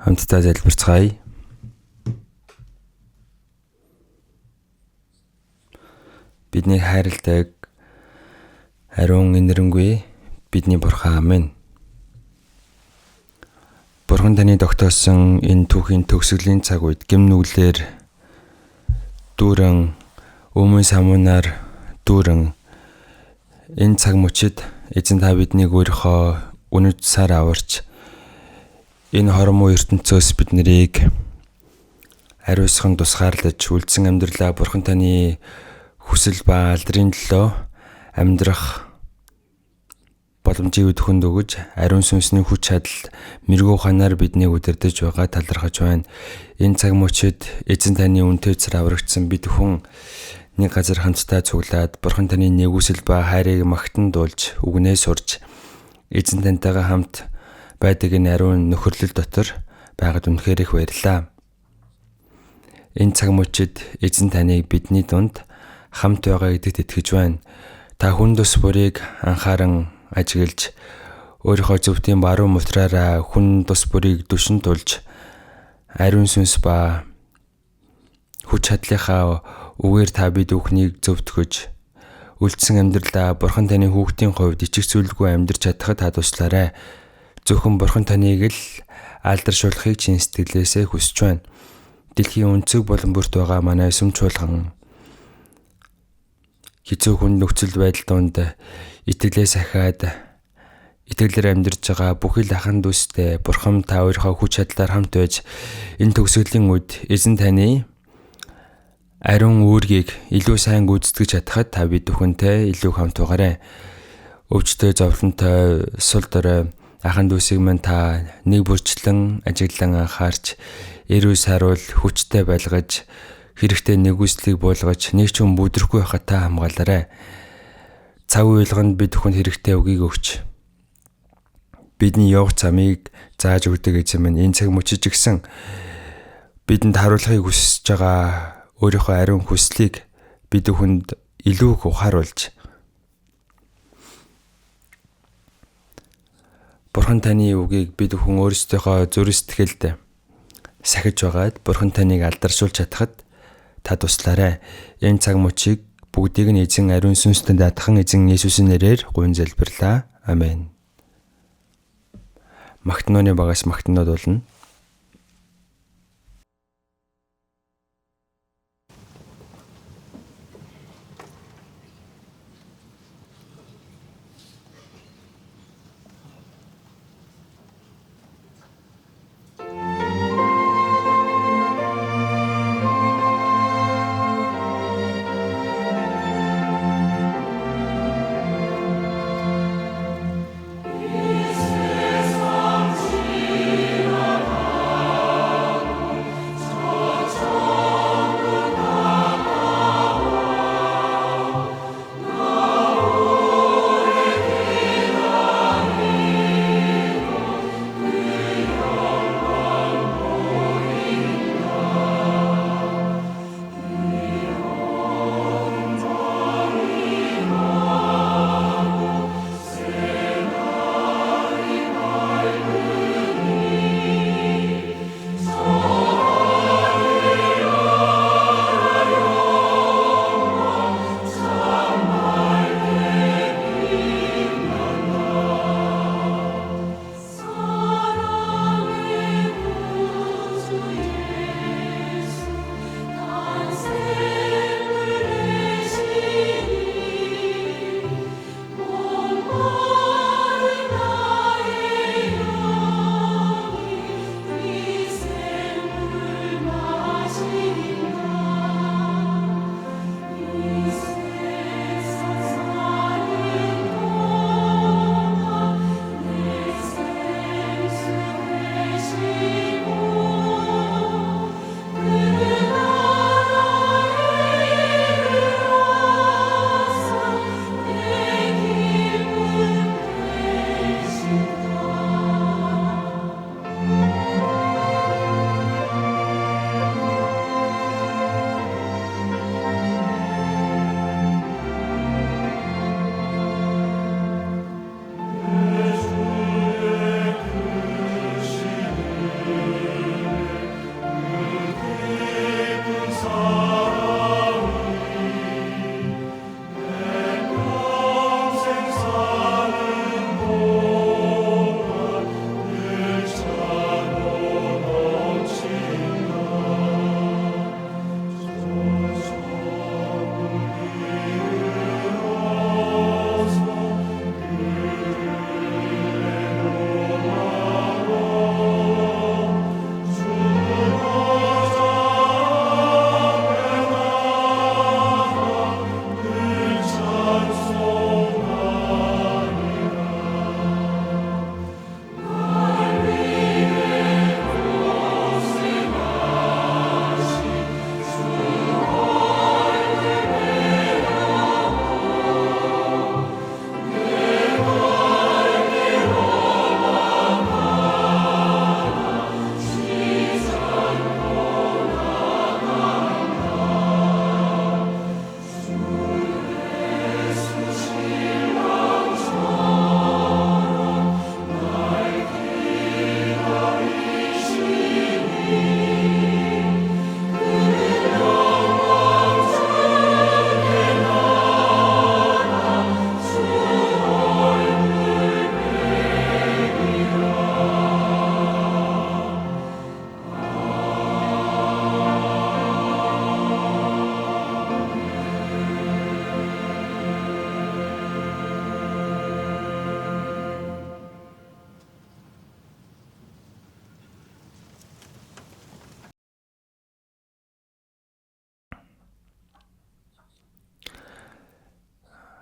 Хамтдаа залбирцгаая. Бидний хайрладаг ариун инэрэнгүй бидний Бурхан амин. Бурхан таны тогтоосон энэ түүхийн төгсгөлийн цаг үед гэм нүглээр дүүрэн өмнө самунаар дүүрэн энэ цаг мөчид эзэн та биднийг өөрийнхөө үнэт сар аварч энэ хормоо ертөнцөөс бид нарыг ариусган тусгаарлаж үлдсэн амьдралаа Бурхан таны хүсэл ба алдрын төлөө амьдрах боломжийг өгөхөнд өгөж ариун сүнсний хүч чадал мэрэгүү ханаар биднийг удирдах байгаа талархаж байна. Энэ цаг мөчид эзэн таны үнэтэй цар аврагдсан бид хүн нэг газар хамтдаа цуглаад Бурхан таны нэгүсэл ба хайрыг магтан дуулж үгнээ сурж эзэн тантайгаа хамт байдаг энэ ариун нөхөрлөл дотор байгаад үнэхээр их баярлалаа. Энэ цаг мөчид эзэн таныг бидний дунд хамт байгаа гэдэгт итгэж байна. Та хүн тус бүрийг анхааран ажиглаж өөрийнхөө зөвхөн баруун мутраараа хүн тус бүрийг дүшин тулж ариун сүнс ба хүч чадлынхаа үгээр та бид бүхнийг зөвтгөж үлдсэн амьдралаа Бурхан таны хүүхдийн хувьд ичиг зүйлгүй амьдрч чадхад та туслаарай. Зөвхөн Бурхан таныг л алдаршуулахыг чин сэтгэлээсээ хүсэж байна. Дэлхийн өнцөг болон бүрт байгаа манай сүм чуулган хэцүү хүн нөхцөл байдал донд итгэлээс ахаад итгэлээр амьдарч байгаа бүхэл ахын дүүстэй Бурхан та өөрийнхөө хүч чадлаар хамт байж энэ төгсгөлийн үед эзэн таны ариун үүргийг илүү сайн гүйцэтгэж чадхад та бид бүхэнтэй илүү хамт байгаарай. Өвчтөе зовлонтой сул дорой ахын дүүсийг мань та нэг бүрчлэн ажиглан анхаарч эрүү саруул хүчтэй байлгаж хэрэгтэй нэгүслийг буулгаж нэг ч хүн бүдрэхгүй байхад та хамгаалаарай. Цаг уйлганд бид бүхэнд хэрэгтэй үгийг өгч бидний явах замыг зааж өгдөг эзэн минь энэ цаг мөчиж гисэн бидэнд харуулахыг хүсэж байгаа өөрийнхөө ариун хүслийг бид бүхэнд илүү их ухааруулж Бурхан таны үгийг бид бүхэн өөрсдийнхөө зүрх сэтгэлд сахиж байгаад Бурхан таныг алдаршуулж чадхад та туслаарай. Энэ цаг мөчийг бүгдийг нь эзэн ариун сүнстэй даатхан эзэн Есүсийн нэрээр гуйн залбирлаа. Амен. Магтнооны багаас магтноод болно.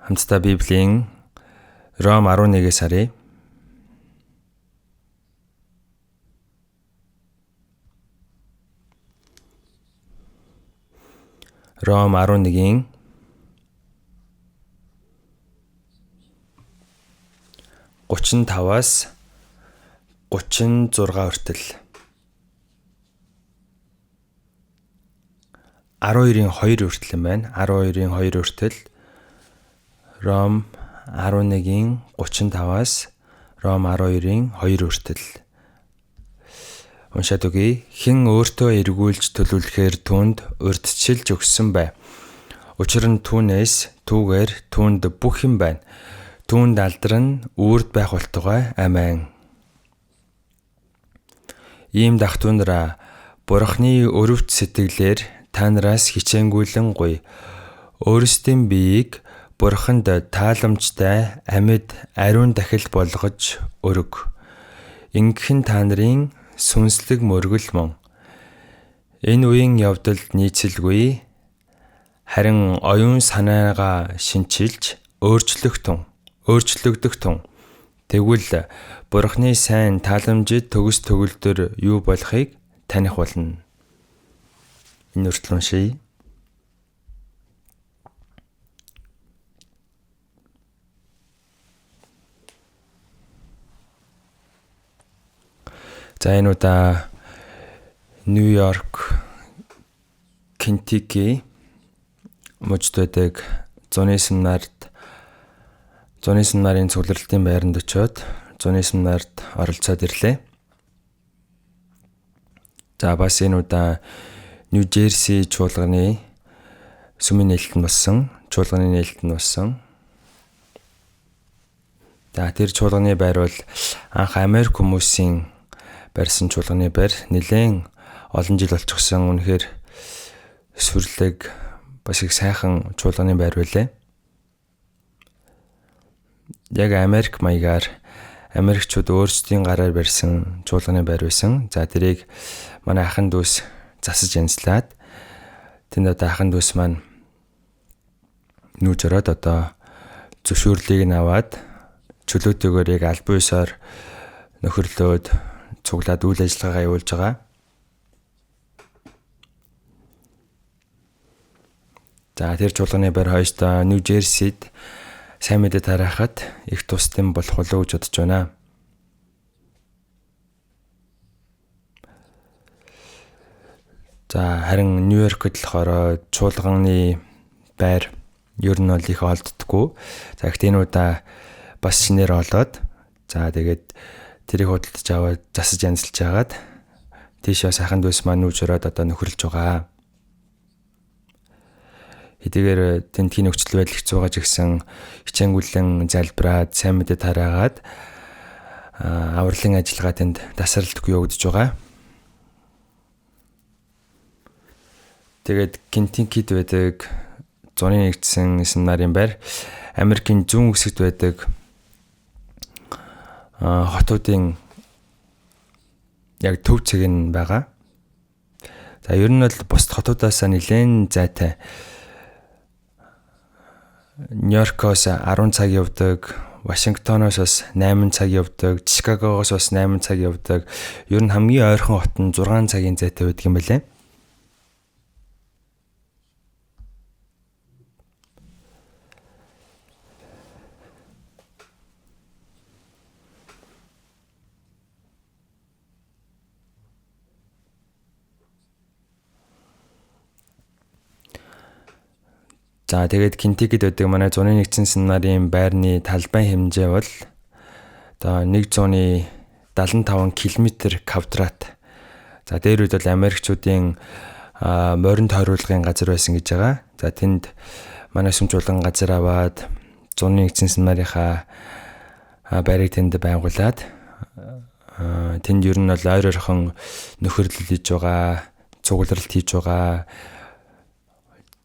Хамтдаа Библийн Ром 11-ээс харъя. Ром 11-ийн 35-аас 36 хүртэл. 12-ийн 2 хүртэл юм байна. 12-ийн 2 хүртэл Ром 11-ийн 35-аас Ром 12-ийн 2 хүртэл. Уншаад үгэй. Хэн өөртөө эргүүлж төлөвлөхээр түүнд урьдчилж өгсөн бай. Учир нь түүнээс түүгээр түүнд бүх юм байна. Түүнд алдар нь үрд байх болтугай. Амен. Ийм дахтунараа Бурхны өрөвт сэтгэлээр та нараас хичээнгүйлэн гуй. Өөрсдийн биеийг Бурханд тааламжтай амьд ариун дахил болгож өрг. Ингэх нь та нарын сүнслэг мөргөл мөн. Энэ үеийн явдалд нийцэлгүй харин оюун санаагаа шинчилж өөрчлөгдөх тун. Тэгвэл Бурхны сайн тааламжид төгс төгөлдөр юу болохыг таних болно. Энэ үртэл уншийе. За энэ удаа Нью-Йорк, Кентики мужид байдаг зуны семинарын цугларалтын байранд очиод зуны семинарт оролцоод ирлээ. За бас энэ удаа Нью-Жерси чуулганы сүмийн чуулганы нээлтэнд болсон. За тэр чуулганы байр бол анх Америк хүмүүсийн барьсан чуулганы байр. Нэлээд олон жил болчихсон. Үнэхээр сүрлэг бас их сайхан чуулганы байр байлээ. Яг Америк маягаар Америкчууд өөрсдийн гараар барьсан чуулганы байр байсан. За тэрийг манай ахын дүүс засаж янзлаад тэнд одоо ахын дүүс маань нүүж ороод одоо зөвшөөрлийг нь аваад чөлөөтэйгээр яг аль буйсаар нөхөрлөөд цуглаад үйл ажиллагаагаа явуулж байгаа. За тэр чуулганы байр хойштоо Нью-Жерсид сайн мэдээ тараахад их тусдын болох болов гэж бодож байна. За харин Нью-Йоркд болохоор чуулганы байр ер нь бол их олддоггүй. За гэхдээ энэ удаа бас шинээр олоод тэгээд тэрийг худалдаж аваад засаж янзлж агаад тийшээ сайхан дүүс маань нүүж ороод одоо нөхөрлж байгаа. Хэдийгээр тентгийн нөхцөл байдал хэцүү байгаа ч гэсэн хичээнгүйлэн залбираад сайн мэдээ тараагаад авралын ажиллагаа тэнд тасралтгүй явагдаж байгаа. Тэгээд Кентикид байдаг зуны нэгдсэн семинарын байр Америкийн зүүн хэсэгт байдаг хотуудын яг төв цэг нь байгаа. За ер нь бол бусад хотуудаас нэлээд зайтай. Нью-Йоркоос 10 цаг явдаг, Вашингтоноос бас 8 цаг явдаг, Чикагогоос бас 8 цаг явдаг. Ер нь хамгийн ойрхон хот нь 6 цагийн зайтай байдаг юм байна. За тэгээд Кентикид байдаг манай зуны нэгдсэн семинарын байрны талбайн хэмжээ бол одоо 175 км квадрат. За дээр үед бол Америкчуудын моринд хориулгын газар байсан гэж байгаа. За тэнд манай сүм чуулган газар аваад зуны нэгдсэн семинарынхаа байрыг тэнд байгуулад тэнд ер нь бол ойр ойрхон нөхөрлөл хийж байгаа, цугларалт хийж байгаа.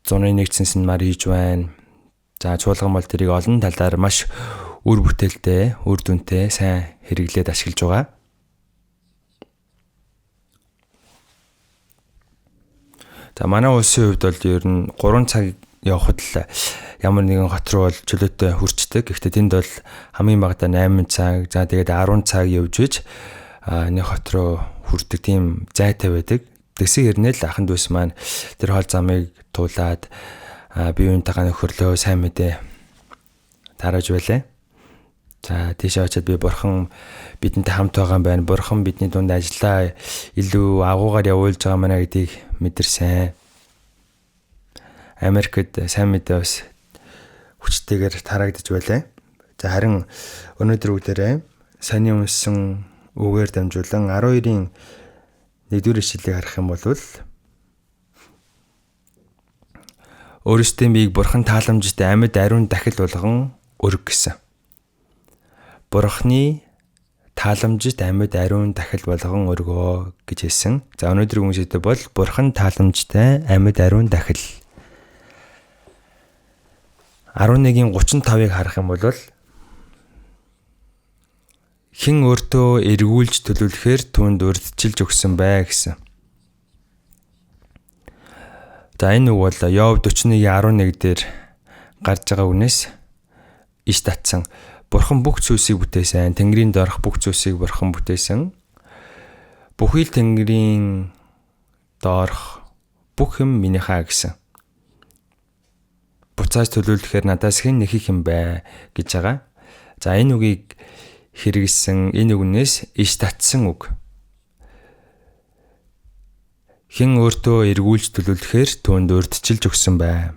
Зуны нэгдсэн семинар хийж байна. За чуулган бол тэрийг олон талаар маш үр бүтээлтэй, үр дүнтэй сайн хэрэглээд ашиглаж байгаа. За манай улсын хувьд бол ер нь 3 цаг явхад л ямар нэгэн хот руу бол чөлөөтэй хүрчдэг. Гэхдээ тэнд бол хамгийн багадаа 8 цаг, за тэгээд 10 цаг явж иж нэг хот руу хүрдэг тийм зайтай байдаг. Тэгсэн хэрнээл аханд ус маань тэр хоол замыг туулаад бие биентэйгээ нөхөрлөө сайн мэдээ тарааж байлаа. За тийшээ очиад би бурхан бидэнтэй хамт байгаа юм байна. Бурхан бидний дунд ажиллаа илүү агуугаар явуулж байгаа маа гэдгийг мэдэрсэн. Америкт сайн мэдээ бас хүчтэйгээр тараагдж байлаа. За харин өнөөдөр бүгдээрээ саний унсан үгээр дамжуулан 12-ийн 1-р ишлэлийг харах юм бол өөрөөсөө биеийг бурхан тааламжтай амьд ариун дахил болгон өрг гэсэн. Бурханы тааламжит амьд ариун дахил болгон өргөө гэж хэлсэн. За өнөөдрийн үгштэй бол бурхан тааламжтай амьд ариун дахил. 11-ийн 35-ыг харах юм бол хэн өөртөө эргүүлж төлөвлөхээр түүнд урьдчилж өгсөн бай гэсэн. За энэ үг бол Йов 41:11 дээр гарч байгаа үгнээс иш татсан. Бурхан бүх зүйлсийг бүтээсэн. Тэнгэрийн доорх бүх зүйлсийг бурхан бүтээсэн. Бүхий л тэнгэрийн доорх бүх юм минийхаа гэсэн. Буцааж төлөвлөхээр надаас хэн нэхих юм бэ гэж байгаа. За энэ үгийг хэрэгэлсэн энэ үгнээс иш татсан үг. Хэн өөртөө эргүүлж төлөвлөхээр түүнд урьдчилж өгсөн бай.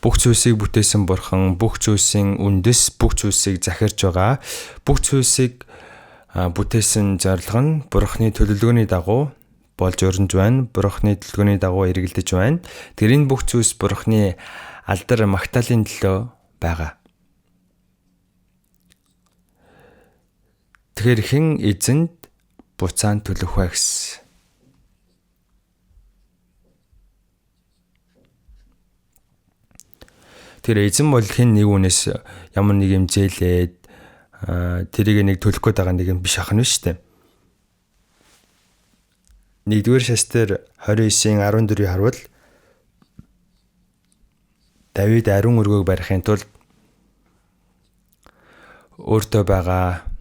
Бүх зүйлсийг бүтээсэн бурхан бүх зүйлсийн үндэс бүх зүйлсийг захирж байгаа. Бүх зүйлсийг бүтээсэн зорилго нь бурханы төлөвлөгөөний дагуу болж өрнөж байна. Бурханы төлөвлөгөөний дагуу эргэлдэж байна. Тэр энэ бүх зүйлс бурханы алдар магтаалын төлөө байгаа. Тэгэхээр хэн эзэнд буцаан төлөх вэ гэсэн. Тэр эзэн бол хэн нэг үнээс ямар нэг юм зээлээд тэрийг нэг төлөх гээд байгаа нэг юм биш ахна шүү дээ. 1-р шастер 29:14-ийг харвал Давид ариун өргөөг барихын тулд өөртөө байгаа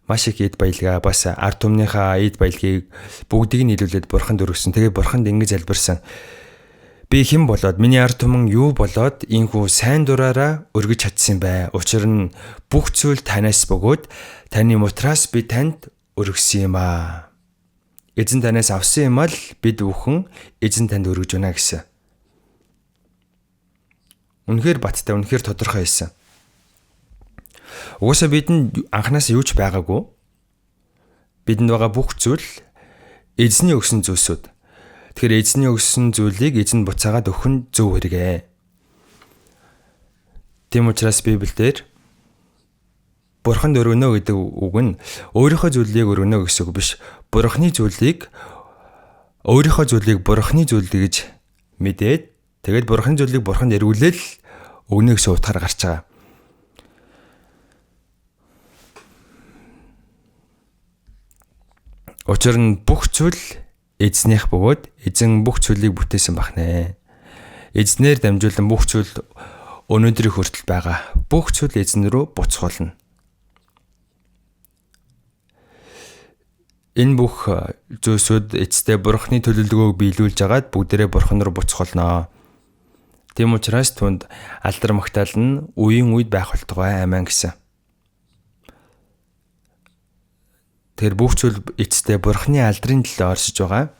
маш их эд баялгаа бас ард түмнийхээ эд баялгийг бүгдийг нь нийлүүлээд бурханд өргөсөн. Тэгээ бурханд ингэж залбирсан. Би хэн болоод миний ард түмэн юу болоод ийхүү сайн дураараа өргөж чадсан бай. Учир нь бүх зүйл танаас бөгөөд таны мутраас би танд өргөсөн юм аа. Эзэн танаас авсан юм л бид бүхэн эзэн танд өргөж байна гэсэн. Үнэхээр баттай, үнэхээр тодорхой хэлсэн. Угаасаа бидэнд анханаас юу ч байгаагүй. Бидэнд байгаа бүх зүйл эзний өгсөн зүйлсүүд. Тэгэхээр эзний өгсөн зүйлийг эзэн буцаагаад өгөх нь зөв хэрэгэ. Тийм учраас Библиэлд Бурханд өргөнө гэдэг үг нь өөрийнхөө зүйлийг өргөнө гэсэн үг биш. Бурханы зүйлийг өөрийнхөө зүйлийг Бурханы зүйл гэж мэдээд тэгээд Бурханы зүйлийг Бурханд эргүүлээл өгнө гэсэн утгаар гарч байгаа. Учир нь бүх зүйл эзнийх бөгөөд эзэн бүх зүйлийг бүтээсэн бахнэ. Эзнээр дамжуулан бүх зүйл өнөөдрийн хүртэл байгаа. Бүх зүйл эзэн рүү буцхуулна. Энэ бүх зүйлсүүд эцэстээ бурхны төлөвлөгөөг биелүүлж агаад бүгдээрээ бурхан руу буцхуулнаа. Тийм учраас түнд алдар магтаал нь үеийн үед байх болтугай амин гэсэн. Тэр бүх зүйл эцэстээ бурхны алдрын төлөө оршиж байгаа.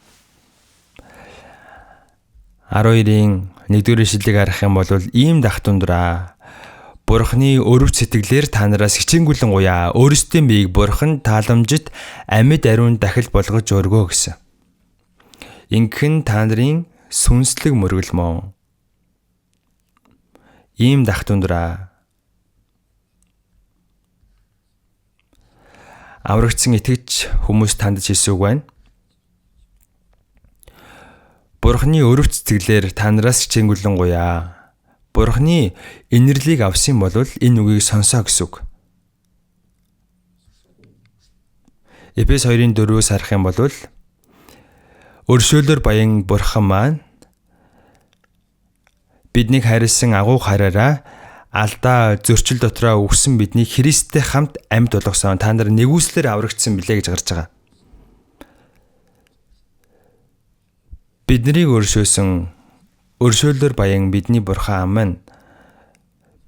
12-ийн 1-р ишлэлийг харах юм бол ийм дахтундраа. Бурхны өрөв сэтгэлээр та нараас хичээнгүлэн гуяа. Өөрсдийн биеийг бурхан тааламжит амьд ариун дахил болгож өргөө гэсэн. Ингэхэн та нарын сүнслэг мөргөл мөн. Ийм дахтундраа. Аврагдсан итгэж хүмүүс танд хэлсэн үг байна. Бурхны өрөв сэтгэлээр та нараас хичээнгүлэн гуяа. Бурхны инэрлийг авсан бол энэ үгийг сонсоо гэсэн үг. Эфес 2:4-өөс харах юм бол өршөөлөөр баян бурхан маань биднийг хайрлсан агуу хараараа алдаа зөрчил дотроо өгсөн биднийг Христтэй хамт амьд болгосон. Та нар нэгүслэр аврагдсан билээ гэж гарч байгаа. Биднийг өршөөлөөр баян бидний бурхан аман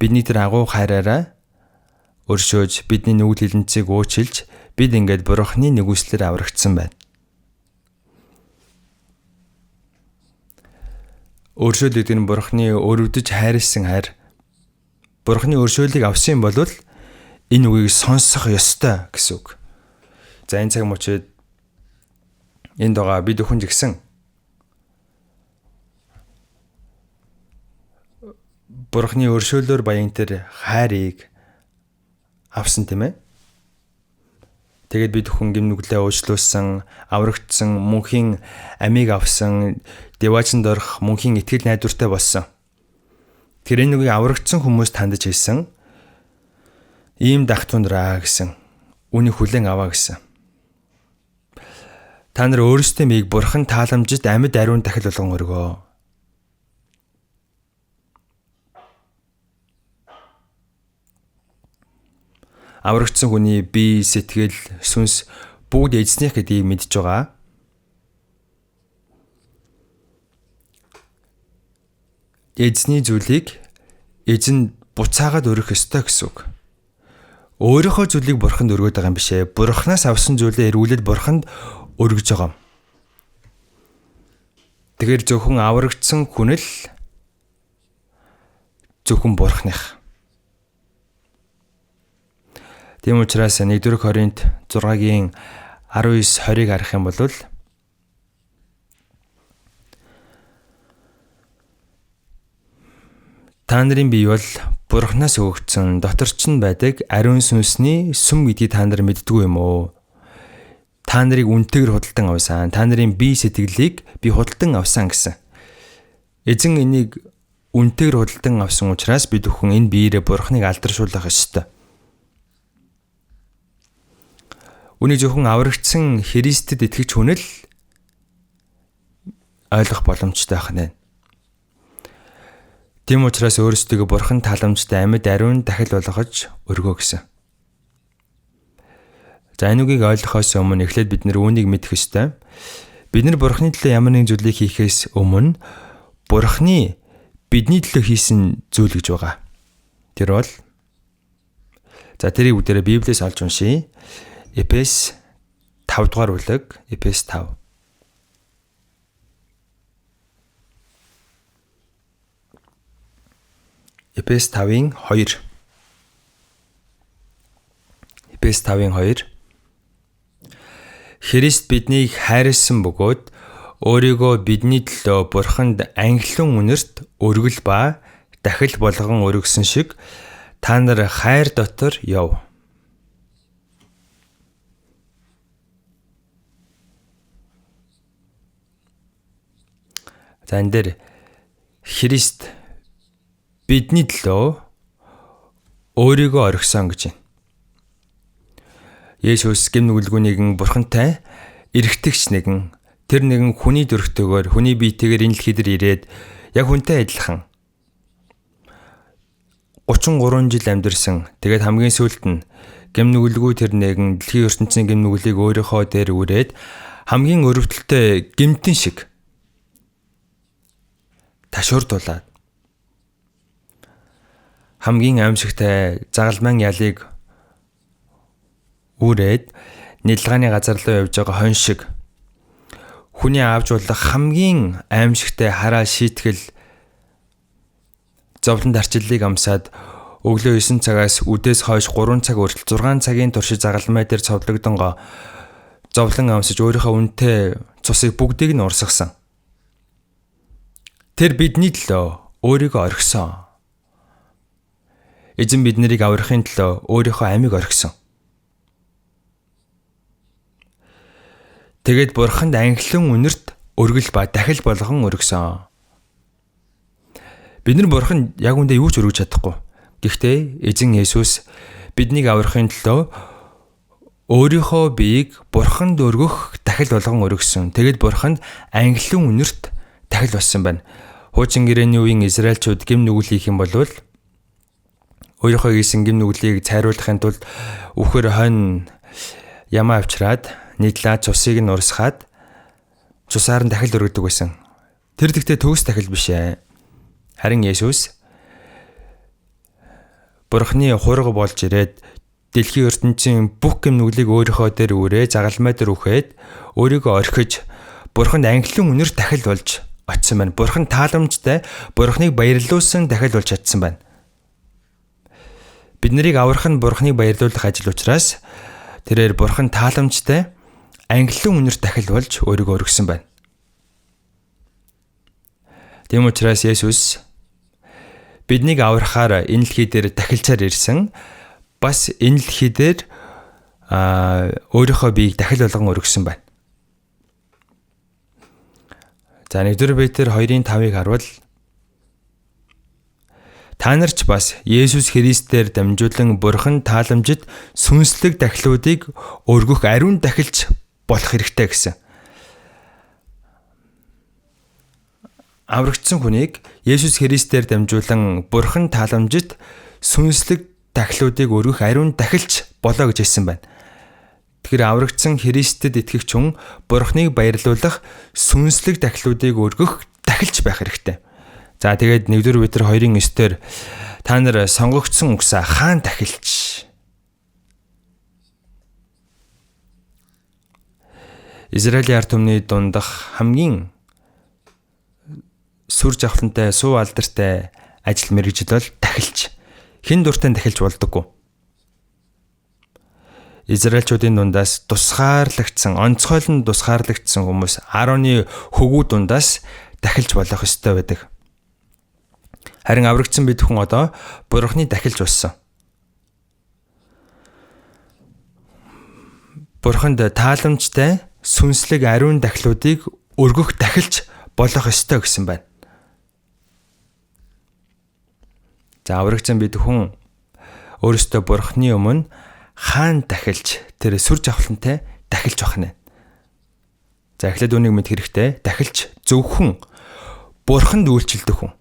бидний тэр агуу хайраараа өршөөж бидний нүгэл хилэнцгийг уучлж бид ингээд бурханы нэгүслэр аврагдсан байна. Өршөөл гэдэг нь бурханы өрөвдөж хайрлсан хайр. Бурханы өршөөлийг авсан бол энэ үгийг сонсох ёстой гэсэн үг. За энэ цаг мөчид энд байгаа бид өхөн жигсэн бурханы өршөөлөөр баян тэр хайрыг авсан тийм ээ. Тэгээд бид өхөн гим нүглээ уучлуулсан, аврагдсан, мөнхийн амийг авсан, деваачнд орох мөнхийн итгэл найдвартай болсон. Тэр энэ үгийг аврагдсан хүмүүс тандж хэлсэн. Ийм дахтундраа гэсэн. Үнийг хүлээн аваа гэсэн. Та нар өөрсдөө мийг бурхан тааламжид амьд ариун дахил болгон өргөө. Аврагдсан хүний бие, сэтгэл, сүнс бүгд эзнийх гэдгийг мэдж байгаа. Эзний зүйлийг эзэн буцаагаад өргөх ёстой гэсэн үг. Өөрийнхөө зүйлийг бурханд өргөж байгаа юм биш ээ. Бурханаас авсан зүйлээ эргүүлээд бурханд өргөж байгаа юм. Тэгэхээр зөвхөн аврагдсан хүн л зөвхөн бурханых. Тийм учраас 1-р Коринт 6-гийн 19-20-ыг харах юм бол та нарын бие бол бурхнаас өгөгдсөн доторч нь байдаг ариун сүнсний сүм гэдгийг та нар мэддгүй юм уу? Та нарыг үнтэйгээр худалдан авсан. Та нарын бие сэтгэлийг би худалдан авсан гэсэн. Эзэн энийг үнтэйгээр худалдан авсан учраас бид бүхэн энэ биеэрээ бурхныг алдаршуулах ёстой. Үнийг зөвхөн аврагдсан Христэд итгэж хүн л ойлгох боломжтой байх нэ. Тийм учраас өөрсдөө бурхан таламжтай амьд ариун дахил болгож өргөө гэсэн. За энэ үгийг ойлгохоос өмнө эхлээд бид нэр үүнийг мэдэх ёстой. Бид нар бурханы төлөө ямар нэгэн зүйлийг хийхээс өмнө бурханы бидний төлөө хийсэн зүйл гэж байгаа. Тэр бол тэрийг бүгдээрээ Библиэс олж уншийе. Эфес 5 дугаар бүлэг, Эфес 5. Эфес 5-ын 2. Эфес 5-ын 2. Христ биднийг хайрлсан бөгөөд өөрийгөө бидний төлөө бурханд анхлан үнэрт өргөл ба дахил болгон өргөсөн шиг та нар хайр дотор яв. За энэ дээр Христ бидний төлөө өөрийгөө орхисон гэж байна. Есүс гэм нүгэлгүй нэгэн бурхантай эргэтгэж нэгэн тэр нэгэн хүний дөрөвтэйгээр хүний биетэйгээр энэ дэлхий дээр ирээд яг хүнтэй адилхан 33 жил амьдэрсэн. Тэгээд хамгийн сүүлд нь гэм нүгэлгүй тэр нэгэн дэлхийн ертөнцийн гэм нүглийг өөрийнхөө дээр үрээд хамгийн өрөвдөлтөй гэмтэн шиг ташуурдуулаад хамгийн аимшигтай загалмайн ялыг үрээд нэлгааны газар руу явж байгаа хон шиг хүний авч болох хамгийн аимшигтай хараа шийтгэл зовлон дарчиллыг амсаад өглөө 9 цагаас үдээс хойш 3 цаг хүртэл 6 цагийн туршид загалмай дээр цовдлогдонгоо зовлон амсаж өөрийнхөө үнэтэй цусыг бүгдийг нь урсгасан. Тэр бидний төлөө өөрийгөө орхисон. Эзэн бид нарыг аврахын төлөө өөрийнхөө амийг орхисон. Тэгээд бурханд анхлан үнэрт өргөл ба дахил болгон өргөсөн. Бид нар бурханд яг үндэ юу ч өргөж чадахгүй. Гэхдээ эзэн Есүс биднийг аврахын төлөө өөрийнхөө биеийг бурханд өргөх дахил болгон өргөсөн. Тэгээд бурханд анхлан үнэрт дахил болсон байна. Хуучин гэрээний үеийн Израильчууд гим нүгэл хийх юм бол өөрийнхөө хийсэн гим нүглийг цайруулахын тулд үхэр хонь ямаа авчираад нийтлээд цусыг нь урсгаад цусаар нь дахил өргөдөг байсан. Тэр тэгтээ төгс дахил биш ээ. Харин Есүс Бурхны хураг болж ирээд дэлхийн ертөнцийн бүх гим нүглийг өөрийнхөө дээр үрээ загалмай дээр үхээд өөрийгөө орхиж Бурханд ангилан үнэр дахил болж очсон байна. Бурхан тааламжтай Бурхныг баярлуулсан дахил болж чадсан байна. Бид нарыг аврах нь Бурхныг баярлуулах ажил учраас тэрээр Бурхан тааламжтай ангилан үнэр дахил болж өөрийгөө өргөсөн байна. Тийм учраас Есүс биднийг аврахаар энэ дэлхий дээр дахилчаар ирсэн. Бас энэ дэлхий дээр өөрийнхөө биеийг дахил болгон өргөсөн байна. За 1 Петр 2:5-ыг харуул. Та нар ч бас Есүс Христээр дамжуулан Бурхан тааламжид сүнслэг дахилуудыг өргөх ариун дахилч болох хэрэгтэй гэсэн. Аврагдсан хүнийг Есүс Христээр дамжуулан Бурхан тааламжид сүнслэг дахилуудыг өргөх ариун дахилч болоо гэж хэлсэн байна. Тэгэхээр аврагдсан Христэд итгэгч хүн Бурхныг баярлуулах сүнслэг дахилуудыг өргөх дахилч байх хэрэгтэй. За тэгээд 1 Петр 2:9-дэр та нар сонгогдсон угсаа хаан дахилч. Израилийн ард түмний дундах хамгийн сүр жавхлантай, суу алдартай ажил мэргэжил бол дахилч. Хэн дуртай дахилч болдоггүй. Израильчуудын дундаас тусгаарлагдсан, онцгойлон тусгаарлагдсан хүмүүс 10-ны хөвгүү дундаас дахилч болох ёстой байдаг. Харин аврагдсан бид хүн одоо Бурхны дахилч болсон. Бурханд тааламжтай сүнслэг ариун дахилуудыг өргөх дахилч болох ёстой гэсэн байна. За аврагдсан бид хүн өөрөөсөө Бурхны өмнө хаан дахилч, тэр сүр жавхлантай дахилч бахна. За эхлээд үнийг мэд хэрэгтэй. Дахилч зөвхөн Бурханд үйлчлдэг хүн.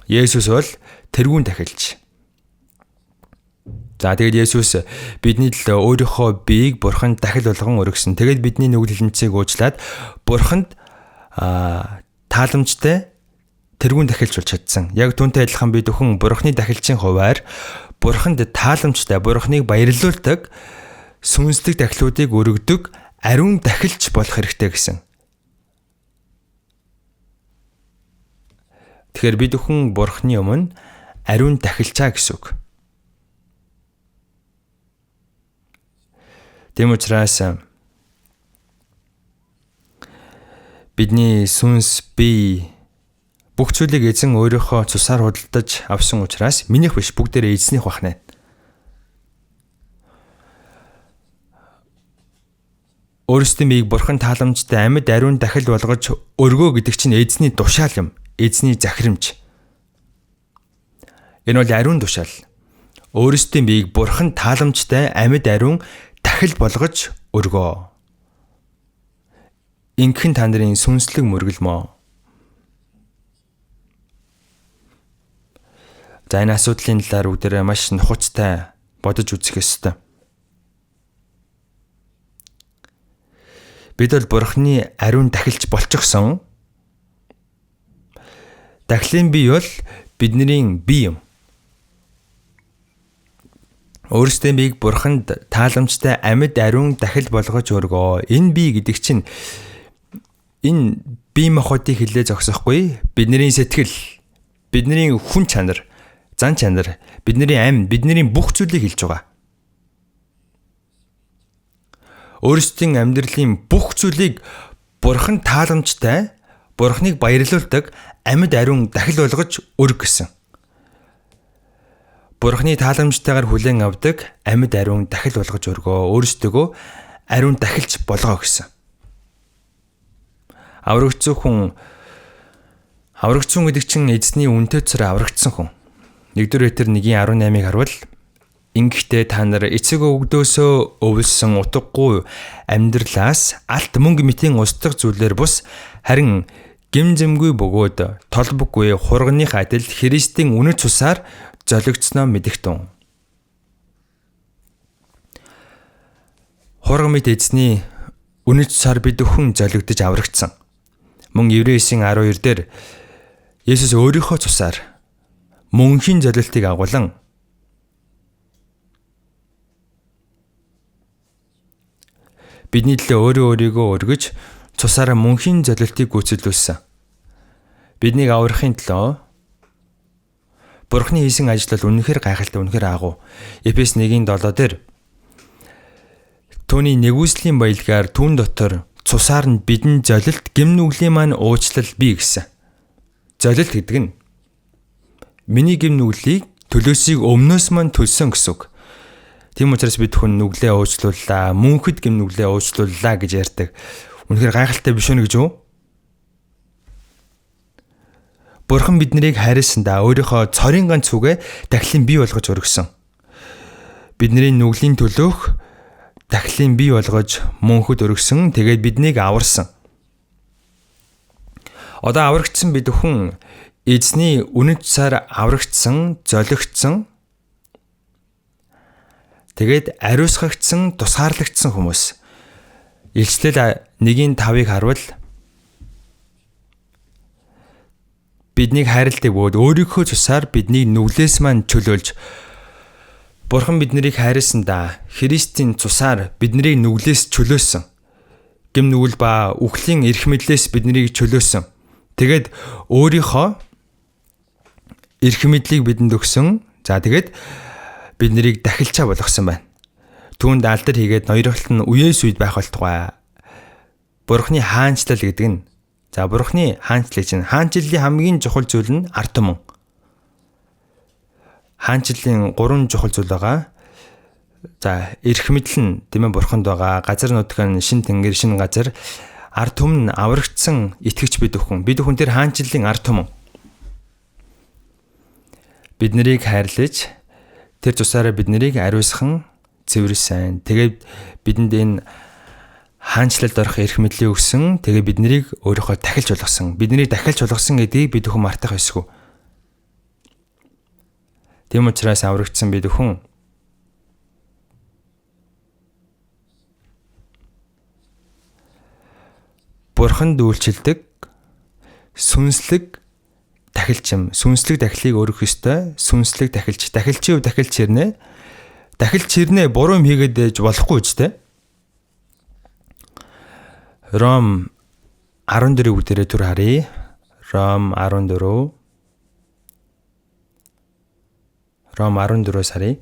Есүс бол тэрүүн дахилч. За тэгээд Есүс бидний төлөө өөрийнхөө биеийг Бурханд дахил болгон өргөсөн. Тэгээд бидний нүгэл хэлнцийг уучлаад Бурханд тааламжтай тэрүүн дахилч болж чадсан. Яг түүнтэй адилхан бид бүхэн Бурхны дахилчийн хуваар Бурханд тааламжтай, Бурхныг баярлуулдаг сүнслэг дахилуудыг өргөдөг ариун дахилч болох хэрэгтэй гэсэн. Тэгэхээр бид бүхэн Бурхны өмнө ариун дахилчаа гэсэн үг. Тийм учраас бидний сүнс, бие бүх зүйлийг эзэн өөрийнхөө цусаар худалдаж авсан учраас минийх биш, бүгдээрээ эзнийх бахна. Өөрсдийн биеийг Бурхан тааламжтай амьд ариун дахил болгож өргөө гэдэг чинь эзний тушаал юм. Эзний захирамж. Энэ бол ариун тушаал. Өөрсдийн биеийг Бурхан тааламжтай амьд ариун дахил болгож өргөө. Инхэн та нарын сүнслэг мөргөл мөө. За энэ асуудлын талаар бүгдээрээ маш нухацтай бодож үзэх ёстой. Бид бол Бурхны ариун дахилч болчихсон. Дахлын бие бол бидний бие юм. Өөрсдийн биеийг Бурханд тааламжтай амьд ариун дахил болгож өргөө. Энэ бие гэдэг чинь энэ бие махбодыг хилээ зогсохгүй. Бидний сэтгэл, бидний хүн чанар, зан чанар, бидний амь, бидний бүх зүйлийг хэлж байгаа. Өөрсдийн амьдралын бүх зүйлийг Бурхан тааламжтай, Бурхныг баярлуулдаг амьд ариун дахил болгож өрг гэсэн. Бурхны тааламжтайгаар хүлээн авдаг амьд ариун дахил болгож өргөө. Өөрсдөө ариун дахилч болгоо гэсэн. Аврагдсан гэдэг чинь эзний үнэтэй царай аврагдсан хүн. 1 Петр 1:18-ыг харуул. Ингэхдээ та нар эцэг өвгдөөсөө өвлсөн утгагүй амьдралаас алт мөнгө мэтийн устдах зүйлээр бус харин гимзэмгүй бөгөөд толбоггүй хурганых адил Христийн үнэт цусаар золигдсноо мэдэгтэн. Хурга мэт эзний үнэт цусаар бид хүн золигдож аврагдсан. Мөн Еврейсийн 12 дээр Есүс өөрийнхөө цусаар мөнхийн золилтыг агуулan бидний төлөө өөрийгөө өргөж цусаараа мөнхийн золилтыг гүйцэлдүүлсэн. Биднийг аврахын төлөө Бурхны хийсэн ажил бол үнэхээр гайхалтай, үнэхээр агуу. Эфес 1:7 дээр түүний нэгүслийн баялгаар түн дотор цусаар нь бидэн золилт гэм нүглийн маань уучлал бий гэсэн. Золилт гэдэг нь миний гэм нүглийг төлөөсийг өмнөөс маань төлсөн гэсэн үг. Тийм учраас бид хүн нүглээ уучлууллаа, мөнхөд гэм нүглээ уучлууллаа гэж ярьдаг. Үнэхээр гайхалтай биш үү гэж үү? Бурхан биднийг хайрласандаа өөрийнхөө цорын ганц үгээ дахлын бий болгож өргөсөн. Бидний нүглийн төлөөх дахлын бий болгож мөнхөд өргөсөн. Тэгээд биднийг аварсан. Одоо аврагдсан бид хүн эзний үнэт цусаар аврагдсан, золигдсон, тэгээд ариусгагдсан, тусгаарлагдсан хүмүүс. Илчлэл 1:5-ыг харвал биднийг хайрладаг бөгөөд өөрийнхөө цусаар биднийг нүглээс маань чөлөөлж Бурхан биднийг хайрласандаа Христийн цусаар биднийг нүглээс чөлөөсөн. Гэм нүгэл ба үхлийн эрх мэдлээс биднийг чөлөөсөн. Тэгээд өөрийнхөө эрх мэдлийг бидэнд өгсөн. За тэгээд биднийг дахилчаа болгосон байна. Түүнд алдар хийгээд ноёрхолт нь үеэс үед байх болтугай. Бурхны хаанчлал гэдэг нь Бурхны хаанчлал чинь хаанчлалын хамгийн чухал зүйл нь ард түмэн. Хаанчлалын 3 чухал зүйл байгаа. Эрх мэдэл нь тийм ээ Бурханд байгаа. Газар нутгийн шин тэнгэр, шин газар, ард түмэн аврагдсан итгэгч бид хүн. Бид хүн тэр хаанчлалын ард түмэн. Бид нарыг хайрлаж тэр цусаараа бид нарыг ариусхан цэвэрсэн. Тэгээд бидэнд энэ хаанчлалд орох эрх мэдлийг өгсөн. Тэгээд бид нарыг өөрийнхөө дахилж болгосон. Биднийг дахилж болгосон гэдгийг бид хүн мартах ёсгүй. Тийм учраас аврагдсан бид хүн Бурханд үйлчилдэг сүнслэг дахилчим, сүнслэг дахлыг өргөх ёстой. Сүнслэг дахилч, дахилчийн хувь дахилч ирнэ. Дахилч ирнэ буруу юм хийгээд байж болохгүй ч тийм. Ром 14 үгдэрээ түр харъя. Ром 14-өөс харъя.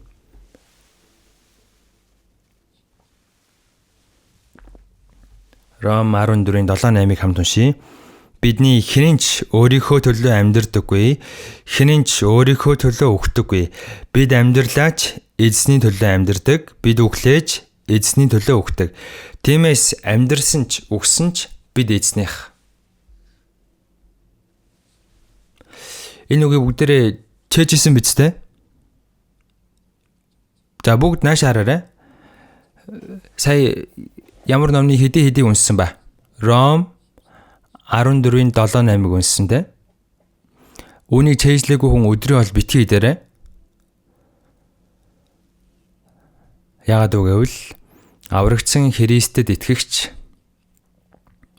Ром 14:7-8-ыг хамт уншийе. Бидний хинэнч өөрийнхөө төлөө амьдрдаггүй, хинэнч өөрийнхөө төлөө өгдөггүй. Бид амьдралаач эзний төлөө амьдрдаг, бид өглөөж эзний төлөө өгдөг. Тиймээс амьдрсан ч өгсөн ч бид эзнийх. Энэ үгийг бүгдээрээ чэжсэн биз дээ? За бүгд нааш хараарай. Сая ямар номны хэдий унссан ба? Ром 14:7-8-ыг унссан дээ. Үүнийг чэжлээгүй хүн өдрийн бол битгий дээрээ. Яагаад гэвэл аврагдсан Христэд итгэгч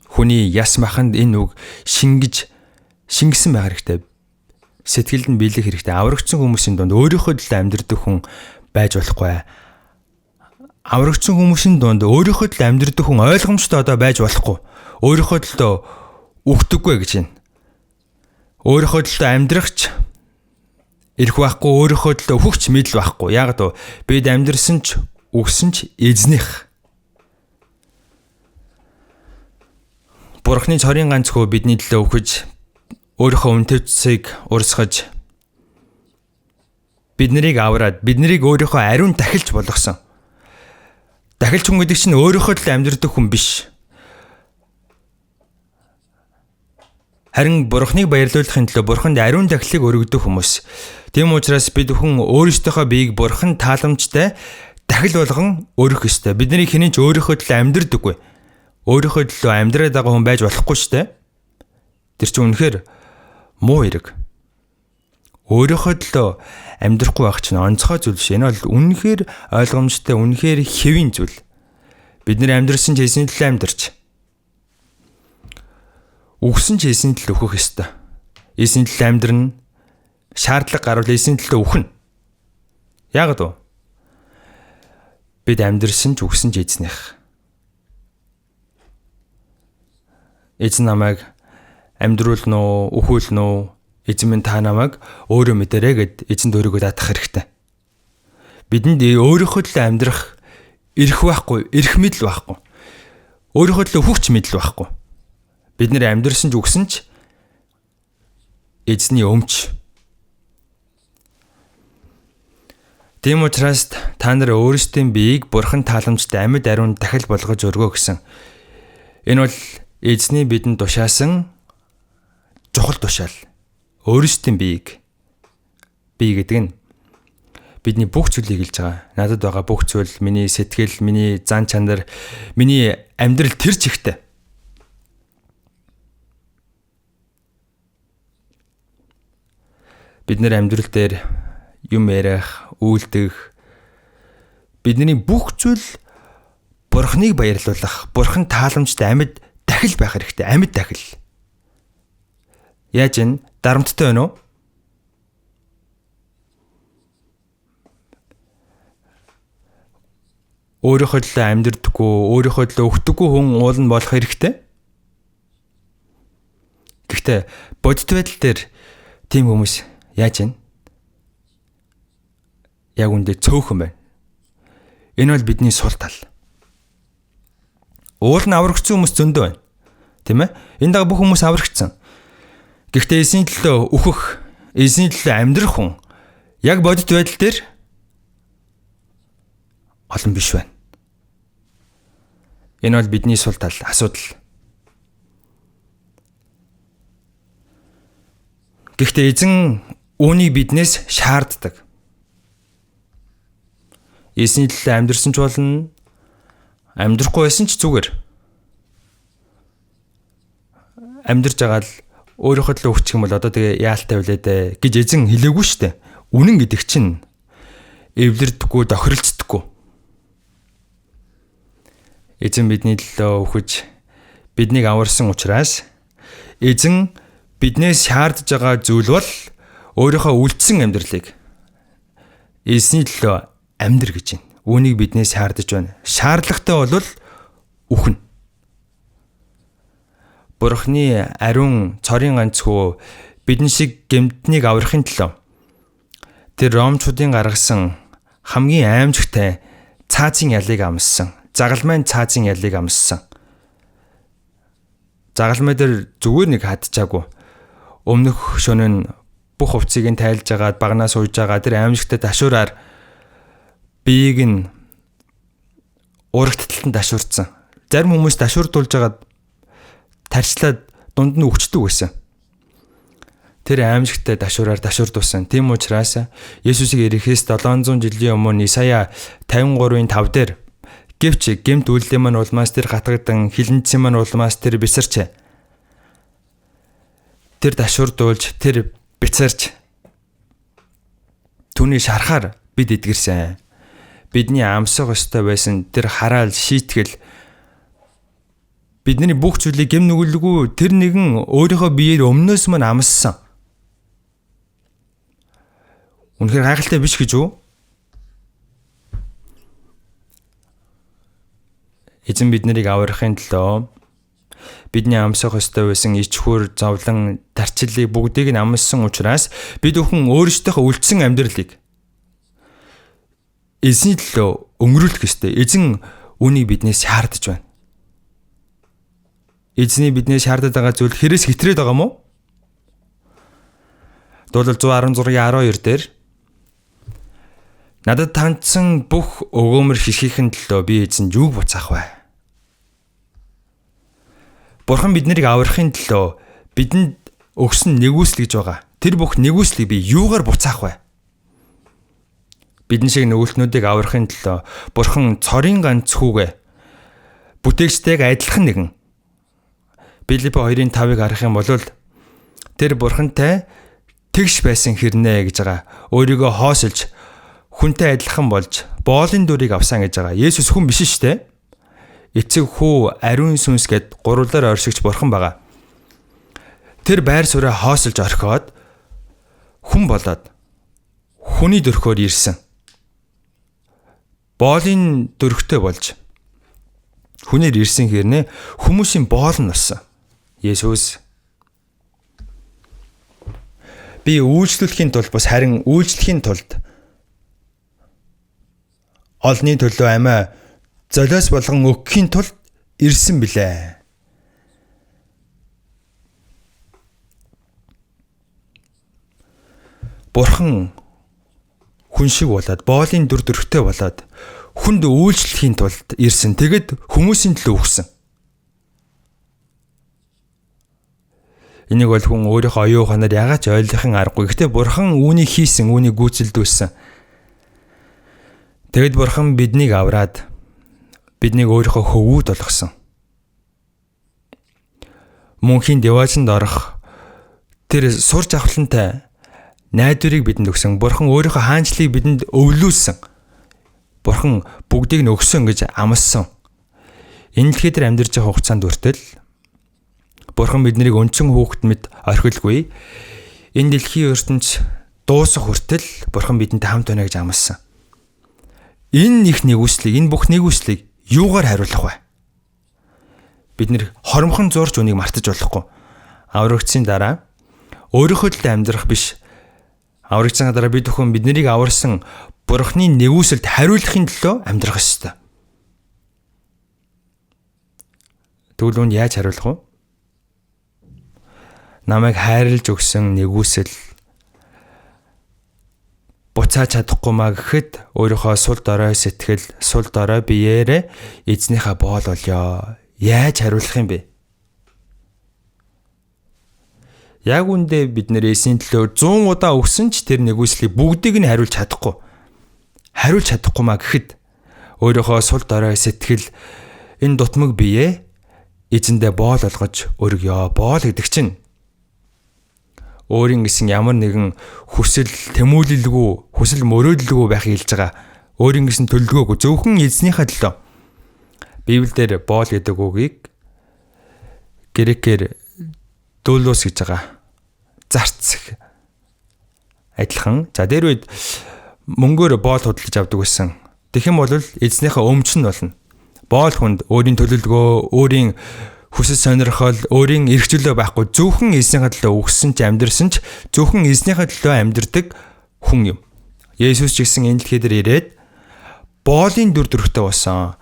хүний яс маханд энэ үг шингэсэн байх хэрэгтэй. Сэтгэлд нь биелэх хэрэгтэй. Аврагдсан хүмүүсийн дунд өөрийнхөө төлөө амьдрдаг хүн байж болохгүй. Аврагдсан хүмүүсийн дунд өөрийнхөө төлөө амьдрдаг хүн ойлгомжтой байж болохгүй. Өөрийнхөө төлөө өгдөггүй гэж байна. Өөрийнхөө төлөө амьдрахч ирэх байхгүй, өөрийнхөө төлөө өгөхч мэдл байхгүй. Яг бид амьдрсан ч өгсөн ч эзнийх. Бурхны цорын ганц хөө бидний төлөө өгөж өөрийнхөө үнэтэйцийг урсгаж бид нарыг авраад бид нарыг өөрийнхөө ариун дахилж болгосон. Дахилч хүн гэдэг чинь өөрийнхөө төлөө амьдрдаг хүн биш. Харин Бурхныг баярлуулахын төлөө Бурханд ариун дахилыг өргөдөг хүмүүс. Тийм учраас бид хүн өөрсдийнхөө биеийг Бурхан тааламжтай дахил болгон өргөх ёстой. Бидний хинэн ч өөрийнхөө төлөө амьдрдаггүй. Өөрийнхөө төлөө амьдраад байгаа хүн байж болохгүй шүү дээ. Тэр чинь үнэхээр муу хэрэг. Өөрийнхөө төлөө амьдрахгүй байх чинь онцгой зүйл биш. Энэ бол үнэхээр ойлгомжтой, үнэхээр хэвийн зүйл. Бид нэр амьдрсан ч эзний төлөө амьдарч. Үхсэн ч эзний төлөө өөхөх ёстой. Эзний төлөө амьдрна. Шаардлага гарвал эзний төлөө үхнэ. Яагаад вэ? Бид амьдрсан ч үхсэн ч эзнийх. Эзэн намайг амьдруулна уу, үхүүлнэ үү? Эзэн минь та намайг өөрөө мэдэрэй гэд эзэнд өөрийгөө даатгах хэрэгтэй. Бидэнд өөрийнхөө төлөө амьдрах эрх байхгүй, эрх мэдэл байхгүй. Өөрийнхөө төлөө үхэх мэдэл байхгүй. Бид нэр амьдрсан ч үхсэн ч эзний өмч. Тийм учраас та нар өөрсдийн биеийг бурхан тааламжтай амьд ариун дахил болгож өргөө гэсэн. Энэ бол эзний бидэнд тушаасан чухал тушаал. Өөрсдийн бие гэдэг нь бидний бүх зүйлийг илж байгаа. Надад байгаа бүх зүйл, миний сэтгэл, миний зан чанар, миний амьдрал тэр чигтээ. Бид нэр амьдрал дээр юм ярих, үйлдэх, бидний бүх зүйл Бурхныг баярлуулах, Бурхан тааламжтай амьд дахил байх хэрэгтэй. Амьд дахил. Яаж ин дарамттай байна уу? Өөрийнхөө төлөө амьдрдаггүй, өөрийнхөө төлөө өгдөггүй хүн уул нь болох хэрэгтэй. Гэхдээ бодит байдал дээр тийм хүмүүс яаж ин? Яг үндэ цөөхөн байна. Энэ бол бидний сул тал. Уул нь аврагдсан хүмүүс зөндөө байна. Тийм ээ? Энэ дага бүх хүмүүс аврагдсан. Гэхдээ эзний төлөө үхэх, эзний төлөө амьдрах хүн яг бодит байдал дээр олон биш байна. Энэ бол бидний сул тал, асуудал. Гэхдээ эзэн үүнийг биднээс шаарддаг. Эзний төлөө амьдрсан ч болно, амьдрахгүй байсан ч зүгээр. Амьдарч байгаа л өөрийнхөө төлөө өгчих юм бол одоо тэгээ яалтай үлээ дээ гэж эзэн хэлээгүй шүү дээ. Үнэн гэдэг чинь эвлэрдэггүй, тохиролцдоггүй. Эзэн бидний төлөө өгч биднийг аварсан учраас эзэн биднээс шаардж байгаа зүйл бол өөрийнхөө үлдсэн амьдралыг эзний төлөө амьдр гэж байна. Үүнийг биднээс шаардж байна. Шаардлагатай бол үхнэ. Бурхны ариун цорын ганц хүү бидэн шиг гэмтнийг аврахын төлөө тэр ромчуудын гаргасан хамгийн аимшигтай цаазын ялыг амссан. Загалмайн цаазын ялыг амссан. Загалмай дээр зүгээр нэг хатчаагүй. Өмнөх шөнө нь бүх хувцсыг нь тайлж агаад багнаас ууж байгаа тэр аимшигтай ташуураар биеийг нь урагтталтанд ташуурцсан. Зарим хүмүүс ташуурдуулж агаад тарчлаад дунд нь өвчдөг байсан. Тэр аимшигтай ташуураар ташуурдуулсан. Тийм учраас Есүсийг ирэхээс 700 жилийн өмнө Исая 53:5 дээр гэвч гэмт үйлдэл маань улмаас тэр гатгагдан хилэнцэн маань улмаас тэр бисарч тэр ташуурдуулж тэр бицарч түүний шарахаар бид эдгэрсэн. Бидний амсах ёстой байсан тэр хараал шийтгэл бидний бүх зүйлийг гэм нүгэлгүй тэр нэгэн өөрийнхөө биеэр өмнөөс мань амссан. Үнэхээр гайхалтай биш гэж үү? Эзэн биднийг аврахын төлөө бидний амсах ёстой байсан ичхүр, зовлон, тарчлыг бүгдийг нь амссан учраас бид өхөн өөрсдийнхөө үлдсэн амьдралыг эзний төлөө өнгөрүүлэх ёстой. Эзэн үүнийг биднээс шаардж байна. Эзний биднээс шаардаад байгаа зүйл хэрээс хитрээд байгаа мó? Дуулал 116:12 дээр надад тандсан бүх өгөөмөр шишгийхэн төлөө би эзэнд юу буцаах вэ? Бурхан биднийг аврахын төлөө бидэнд өгсөн нэгүсэл гэж байгаа. Тэр бүх нэгүслийг би юугаар буцаах вэ? Бидэн шиг нөгөөлтнүүдийг аврахын төлөө Бурхан цорын ганц хүүгээ бүтээгчтэйг адилхан нэгэн Филиппо 2:5-ыг харах юм бол тэр бурхантай тэгш байсан хэрнээ гэж байгаа. Өөрийгөө хоосолж хүнтэй адилхан болж боолын дүрийг авсан гэж байгаа. Есүс хүн биш шүү дээ. Эцэг хүү ариун сүнс гэд гурлаар оршигч бурхан байгаа. Тэр байр сууриа хоосолж орхиод хүн болоод хүний дөрхөөр ирсэн. Боолын дөрхтэй болж хүнээр ирсэн хэрнээ хүмүүсийн боол нь болсон. Есүс би үйлчлэхийн тулд бас харин үйлчлэхийн тулд олны төлөө амиа золиос болгон өгөхийн тулд ирсэн билээ. Бурхан хүн шиг болоод боолын дүр төрхтэй болоод хүнд үйлчлэхийн тулд ирсэн. Тэгэд хүмүүсийн төлөө өгсөн. Энийг бол хүн өөрийнхөө оюун ухаанаар яагаад ч ойлгохын аргагүй. Гэхдээ бурхан үүнийг хийсэн, үүнийг гүйцэлдүүлсэн. Тэгэд бурхан биднийг авраад биднийг өөрийнхөө хөвгүүд болгосон. Мөнхийн деважинд орох тэр сурч авахлантай найдварыг бидэнд өгсөн. Бурхан өөрийнхөө хаанчлыг бидэнд өвлүүлсэн. Бурхан бүгдийг нь өгсөн гэж амласан. Энэ дэлхий дээр амьдарч байгаа хугацаанд хүртэл Бурхан биднийг өнцөн хүүхэд мэт орхилгүй. Энэ дэлхийн ертөнц дуусах хүртэл Бурхан бидэнтэй хамт байна гэж амласан. Энэ их нэгүслийг, энэ бүх нэгүслийг юугаар хариулах вэ? Бид нэр хоромхон зурч үнийг мартаж болохгүй. Аврагдсны дараа өөрийнхөө төлөө амьдрах биш. Аврагдсны дараа бид бүхэн биднийг аварсан Бурханы нэгүсэлд хариулахын төлөө амьдрах ёстой. Тэгвэл үүнд яаж хариулах вэ? Намайг хайрлаж өгсөн нэгүсэл буцааж чадахгүй маа гэхэд өөрийнхөө сул дорой сэтгэл, сул дорой биеэрээ эзнийхээ боол болёо. Яаж хариулах юм бэ? Яг үндэ бид нэр эсийн төлөө 100 удаа өгсөн ч тэр нэгүслийг бүгдийг нь хариулж чадахгүй. Хариулж чадахгүй маа гэхэд өөрийнхөө сул дорой сэтгэл энэ дутмаг бие эзэндээ боол олгож өргөё. Боол гэдэг чинь өөрийн гэсэн ямар нэгэн хүсэл тэмүүлэлгүй, хүсэл мөрөөдөлгүй байхыг хэлж байгаа. Өөрийн гэсэн төлөвлөгөөгүй зөвхөн эзнийхээ төлөө. Библиэлд боол гэдэг үгийг грекээр дүүлос гэж байгаа. Зарц адилхан. За дээр үед мөнгөөр боол худалдаж авдаг байсан. Тэгэх юм бол эзнийхээ өмч нь болно. Боол хүнд өөрийн төлөвлөгөө, өөрийн хүсэл сонирхол, өөрийн эрх чөлөө байхгүй зөвхөн эзнийхээ төлөө өгсөн ч амьдрсан ч зөвхөн эзнийхээ төлөө амьдрдаг хүн юм. Есүс ч гэсэн энэ дэлхий дээр ирээд боолын дүр төрхтэй болсон.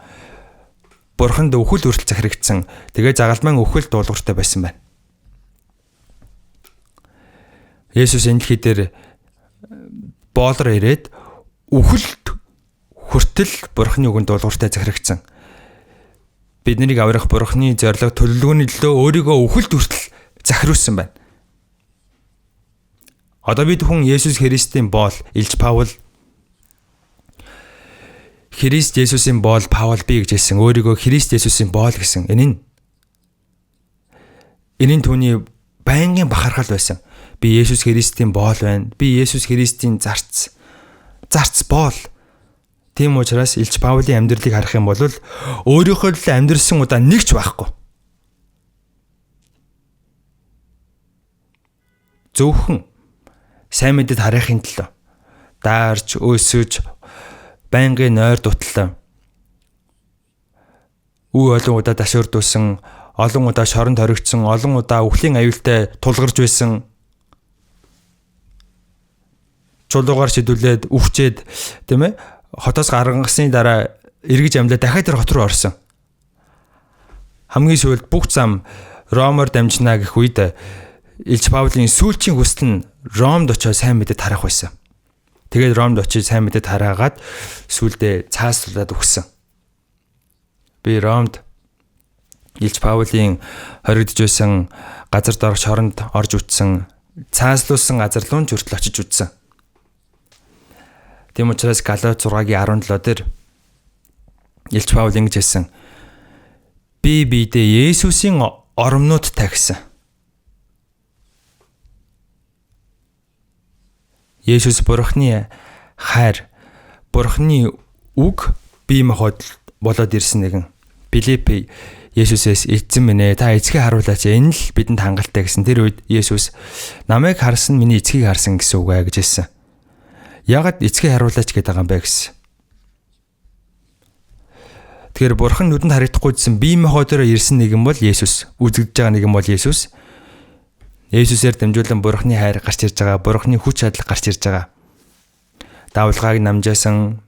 Бурханд өхөл хүртэл захирагдсан. Тэгээ загалмайн өхөл дуулууртай байсан байна. Есүс энэ дэлхий дээр боолоор ирээд өхөлд хүртэл Бурханы үгэнд дуулууртай захирагдсан. Биднийг аврах Бурханы зориг төлөвлөгөөний төлөө өөрийгөө өхөлд хүртэл захируулсан байна. Одоо бид хүн Есүс Христийн боол Илж Паул Христ Есүсийн боол Паул би гэж хэлсэн. Өөрийгөө Христ Есүсийн боол гэсэн. Энэ түүний байнгын бахархал байсан. Би Есүс Христийн боол байна. Би Есүс Христийн зарц боол. Тийм учраас Илж Паулын амьдралыг харах юм бол өөрийнхөө л амьдрсан удаа нэг ч байхгүй. Зөвхөн сайн мэдээд харахын төлөө даарч, өсөж, байнгын нойр дутлаа. Олон удаа дашуурдуулсан, олон удаа шоронд хоригдсон, олон удаа өхлийн аюултай тулгарч байсан. Чулуугаар шидүүлээд, үхчээд, тийм ээ? Хотоос гаргасны дараа эргэж амьлаа дахиад тэр хот руу орсон. Хамгийн сүүлд бүх зам Ромоор дамжина гэх үед Илж Паулын сүүлчийн хүсэл нь Ромд очиж сайн мэдээ тарах байсан. Тэгээд Ромд очиж сайн мэдээ тараагаад сүүлдээ цааслуулаад өгсөн. Би Ромд Илж Паулын хоригдож байсан газар дорох шоронд орж үтсэн, цааслуулсан газар руу хүртэл очиж үтсэн. Тийм учраас Галаат 6-гийн 17 дээр Илж Паул ингэж хэлсэн. Би биедээ Есүсийн оромнуудтай гэсэн. Есүс Бурхны хайр, Бурхны үг бие махбод болоод ирсэн нэгэн. Филипп Есүсээс эзэн минь ээ та эцгийг харуулаач, энэ л бидэнд хангалттай гэсэн. Тэр үед Есүс намайг харсан миний эцгийг харсан гэсэн үг гэж хэлсэн. Яагаад эцгийг харуулаач гэдэг байгаа юм бэ гэсэн. Тэгэхээр Бурхан нүдэнд харагдахгүй гэсэн бие махбодоор ирсэн нэгэн бол Есүс. Үзэгдэж байгаа нэгэн бол Есүс. Есүсээр дамжуулан Бурханы хайр гарч ирж байгаа, Бурханы хүч чадал гарч ирж байгаа. Давалгааг намжаасан,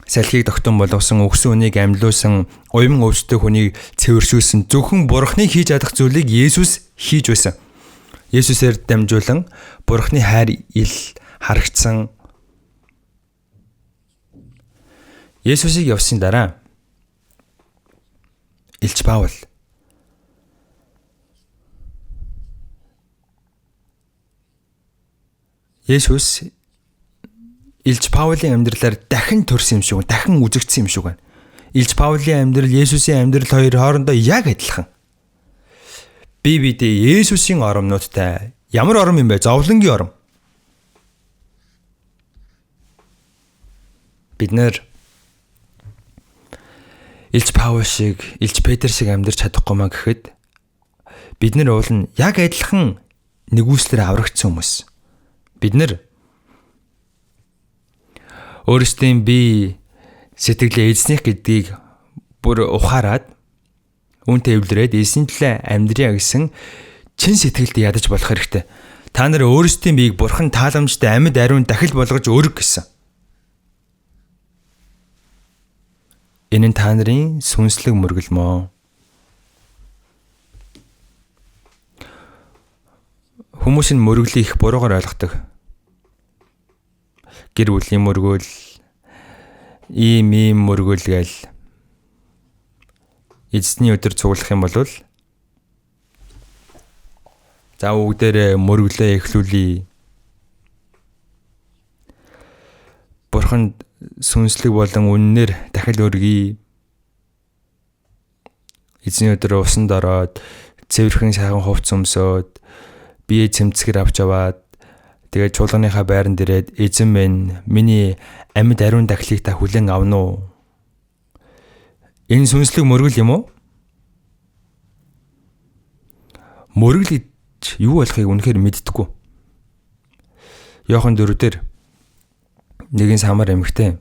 салхийг тогтон болгосон, өгсөн үнийг амьлуулсан, уян өвчтөй хүнийг цэвэршүүлсэн зөвхөн Бурханы хийж чадах зүйлийг Есүс хийж байсан. Есүсээр дамжуулан Бурханы хайр ил харагдсан. Есүсийг явсан дараа Илч Паул Есүс Илч Паулын амьдралаар дахин төрсөн юм шиг, дахин үзэгдсэн юм шиг байна. Илч Паулын амьдрал, Есүсийн амьдрал хоёр хоорондоо яг адилхан. Би бидээ Есүсийн оромнуудтай ямар ором юм бэ? Зовлонгийн ором. Бид нэр Илч Паул шиг, Илч Петр шиг амьдарч чадахгүй маа гэхэд бид нар уул нь яг адилхан нэгүслэр аврагдсан хүмүүс. Бид нар өөрсдийн бие сэтгэлээ эзнэх гэдгийг бүр ухаарад үүнтэй эвлэрээд эзний төлөө амьдрья гэсэн чин сэтгэлд ядаж болох хэрэгтэй. Та нар өөрсдийн биеийг Бурхан тааламжтай амьд ариун дахил болгож өрг гэсэн. Энэ нь та нарын сүнслэг мөргөл мөн. Хүмүүс нь мөргөлийг их буруугаар ойлгодог. Гэр бүлийн мөргөл, ийм мөргөл гээл эзний өдөр цуглах юм бол за бүгдээрээ мөргөлөө эхлүүлье. Бурханд сүнслэг болон үннээр дахил өргөе. Эзний өдөр усанд ороод цэвэрхэн сайхан хувцс өмсөөд бие цэмцгэр авч аваад тэгээд чуулганыхаа байранд ирээд эзэн минь миний амьд ариун дахлыг та хүлээн авна уу? Энэ сүнслэг мөргөл юм уу? Мөргөл гэж юу болохыг үнэхээр мэддэггүй. Иохан 4-дэр нэгэн самар эмэгтэй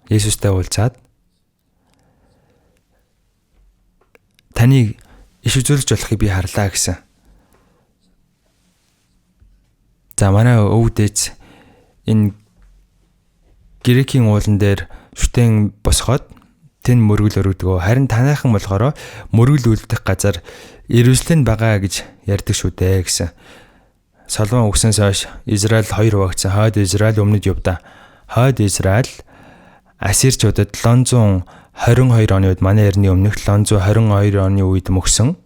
Есүстэй уулзаад таныг иш үзүүлж болохыг би харлаа гэсэн. За манай өвдөж энэ Грекийн уулан дээр шүтэн босгоод тэн мөргөл өргөдгөө. Харин танайхан болохоор мөргөл үлдэх газар Иерусалим байгаа гэж ярьдаг шүү дээ гэсэн. Соломон өгснөөс хойш Израиль 2 хуваагдсан. Хойд Израиль өмнөд Юда. Хойд Израиль Ассирчуудад 722 оны үед манай эртний өмнөх 722 оны үед мөксөн.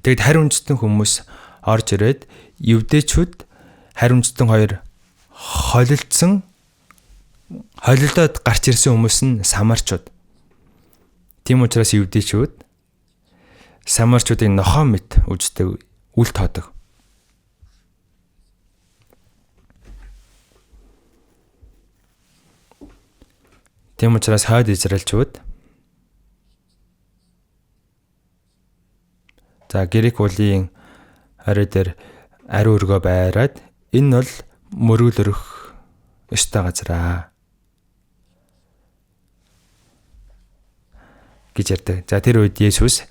Тэгэд харь үндэстэн хүмүүс орж ирээд евдээчүүд харь үндэстэн хоёр холилдоод гарч ирсэн хүмүүс нь самарчууд. Тийм учраас евдээчүүд самарчуудыг нохоо мэт үздэг, үл тоодог. Тийм учраас хойд израильчууд за Грек уулын орой дээр ариун өргөө байраад энэ бол мөргөл өрөх ёстой газар гэж ярьдаг. За тэр үед Есүс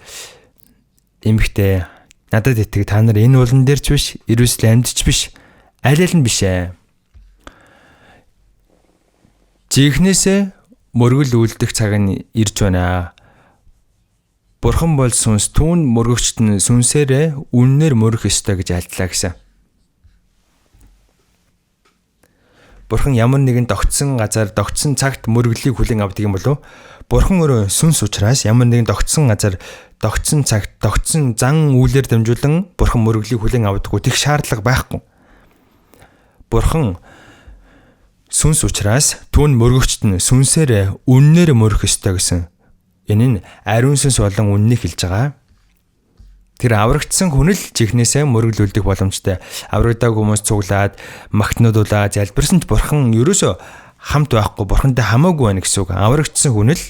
эмэгтэй надад итгэ та нар энэ уулан дээр ч биш, Иерусалимд ч биш, аль нь биш ээ. Жихнээсээ мөргөл үлдэх цаг нь ирж байна. Бурхан бол сүнс, түүн мөргөгчт нь сүнсээрээ үннээр мөрөх ёстой гэж альтлаа гэсэн. Бурхан ямар нэгэн тогтсон газар, тогтсон цагт мөргөлийг хүлээн авдаг юм болов? Бурхан өөрөө сүнс учраас ямар нэгэн тогтсон газар, тогтсон цагт, тогтсон зан үйлээр дамжуулан Бурхан мөргөлийг хүлээн авдаггүй. Тэгэх шаардлага байхгүй. Бурхан Сүнс учраас түүн мөргөгчт нь сүнсээр үннээр мөрөх ёстой гэсэн. Энэ нь ариун сүнс болон үннийг хэлж байгаа. Тэр аврагдсан хүн л чихнээсээ мөрөглүүлдэг боломжтой. Аврагдаг хүмүүс цуглаад, магтнуудуулаад залбирсан ч бурхан ерөөсөө хамт байхгүй, бурхантай хамаагүй байна гэсэн үг. Аврагдсан хүн л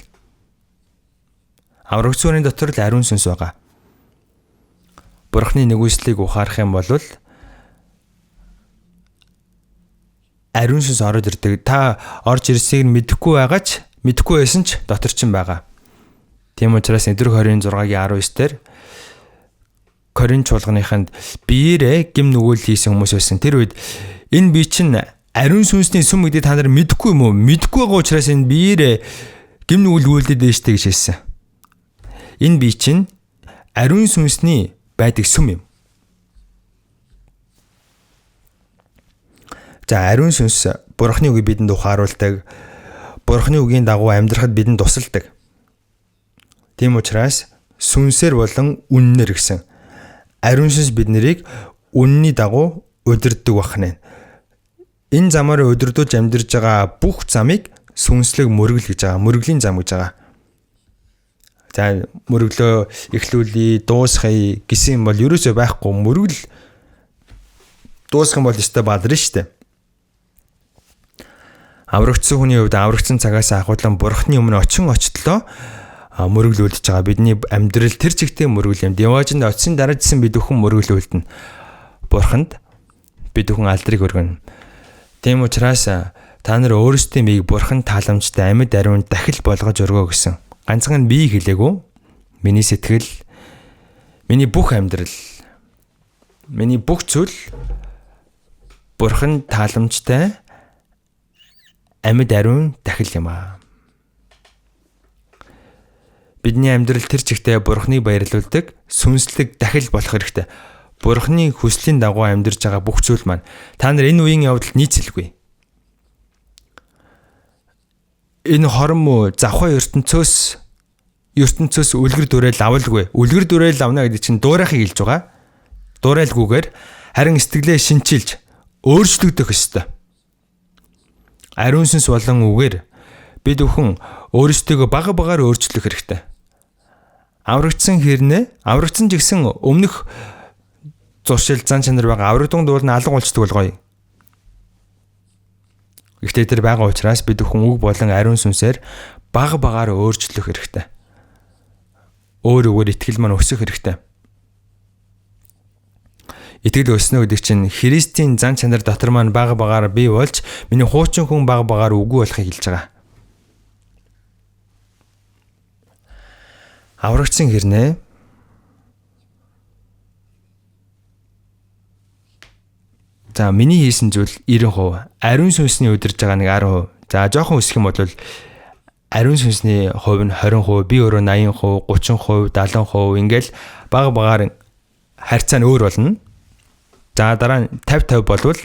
аврагдсан хүний дотор л ариун сүнс байгаа. Бурханы нэгүслийг ухаарах юм бол ариун сүнс ороод ирдэг. Та орж ирсийг мэдэхгүй байгаач, мэдэхгүй байсан ч дотор ч байгаа. Тийм учраас Эдрэг 26-гийн 19-дэр Коринт чуулганыханд биеэрээ гим нүгэл хийсэн хүмүүс байсан. Тэр үед энэ бие чинь ариун сүнсний сүм гэдгийг та нар мэдэхгүй юм уу? Мэдэхгүй байгаа учраас энэ биеэрээ гим нүгэл үйлдээд дэжтэй гэж хэлсэн. Энэ бие чинь ариун сүнсний байдаг сүм юм. За ариун сүнс Бурханы үгийг бидэнд ухааруулдаг. Бурханы үгийн дагуу амьдрахад бидэнд тусалдаг. Тийм учраас сүнсээр болон үннээр гэсэн. Ариун сүнс биднийг үнний дагуу удирддаг бахна. Энэ замаар удирдуулж амьдарж байгаа бүх замыг сүнслэг мөргөл гэж байгаа. Мөргөлийн зам гэж байгаа. За мөрөглөө эхлүүлээ, дуусгая гэсэн юм бол ерөөсөө байхгүй. Мөргөл дуусгах юм бол өстой бадрын штэ. Аврагдсан хүний хувьд аврагдсан цагаас ахуулан бурхны өмнө очин очтлоо мөрөглүүлж байгаа. Бидний амьдрал тэр чигтээ мөргөл юм. Деважинд очисын дараажсан бид бүхэн мөрөглүүлдэн. Бурханд бид бүхэн алдрыг өргөнө. Тийм учраас та нар өөрсдөө мийг бурхан тааламжтай амьд ариун дахил болгож өргөө гэсэн. Ганцхан би хэлээгүй. Миний сэтгэл, миний бүх амьдрал, миний бүх зүйл бурхан тааламжтай амьд ариун дахил юм аа. Бидний амьдрал тэр чигтээ бурхныг баярлуулдаг, сүнслэг дахил болох хэрэгтэй. Бурхны хүслийн дагуу амьдарч байгаа бүх зүйл маань та нар энэ үеийн явдалд нийцэлгүй. Энэ хорм завхай ертөнцөөс үлгэр дүрээл авалгүй. Үлгэр дүрээл авна гэдэг чинь дуурайхыг хэлж байгаа. Дуурайлгүйгээр харин сэтгэлээ шинчилж өөрчлөгдөх ёстой. Ариун сүнс болон үгээр бид бүхэн өөрсдөө бага-багаар өөрчлөх хэрэгтэй. Аврагдсан ч гэсэн өмнөх зуршил зан чанар байгаа аврагдсан дуулна алга болчдөг болгоё. Гэхдээ тэр байгаа учраас бид бүхэн үг болон ариун сүнсээр бага-багаар өөрчлөх хэрэгтэй. Өөр үгээр итгэл маань өсөх хэрэгтэй. Итгэл өснө гэдэг чинь Христийн зан чанар дотор маань бага-багаар бий болж миний хуучин хүн бага-багаар үгүй болохыг хэлж байгаа. Аврагдсан хэрнээ за миний хийсэн зүйл 90%, ариун сүнсний удирж байгаа нэг 10%. За жоохон өсөх юм бол ариун сүнсний хувь нь 20%, би өөрөө 80%, 30%, 70% ингээл бага-багаар харьцаа нь өөр болно. За дараа нь 50-50 болвол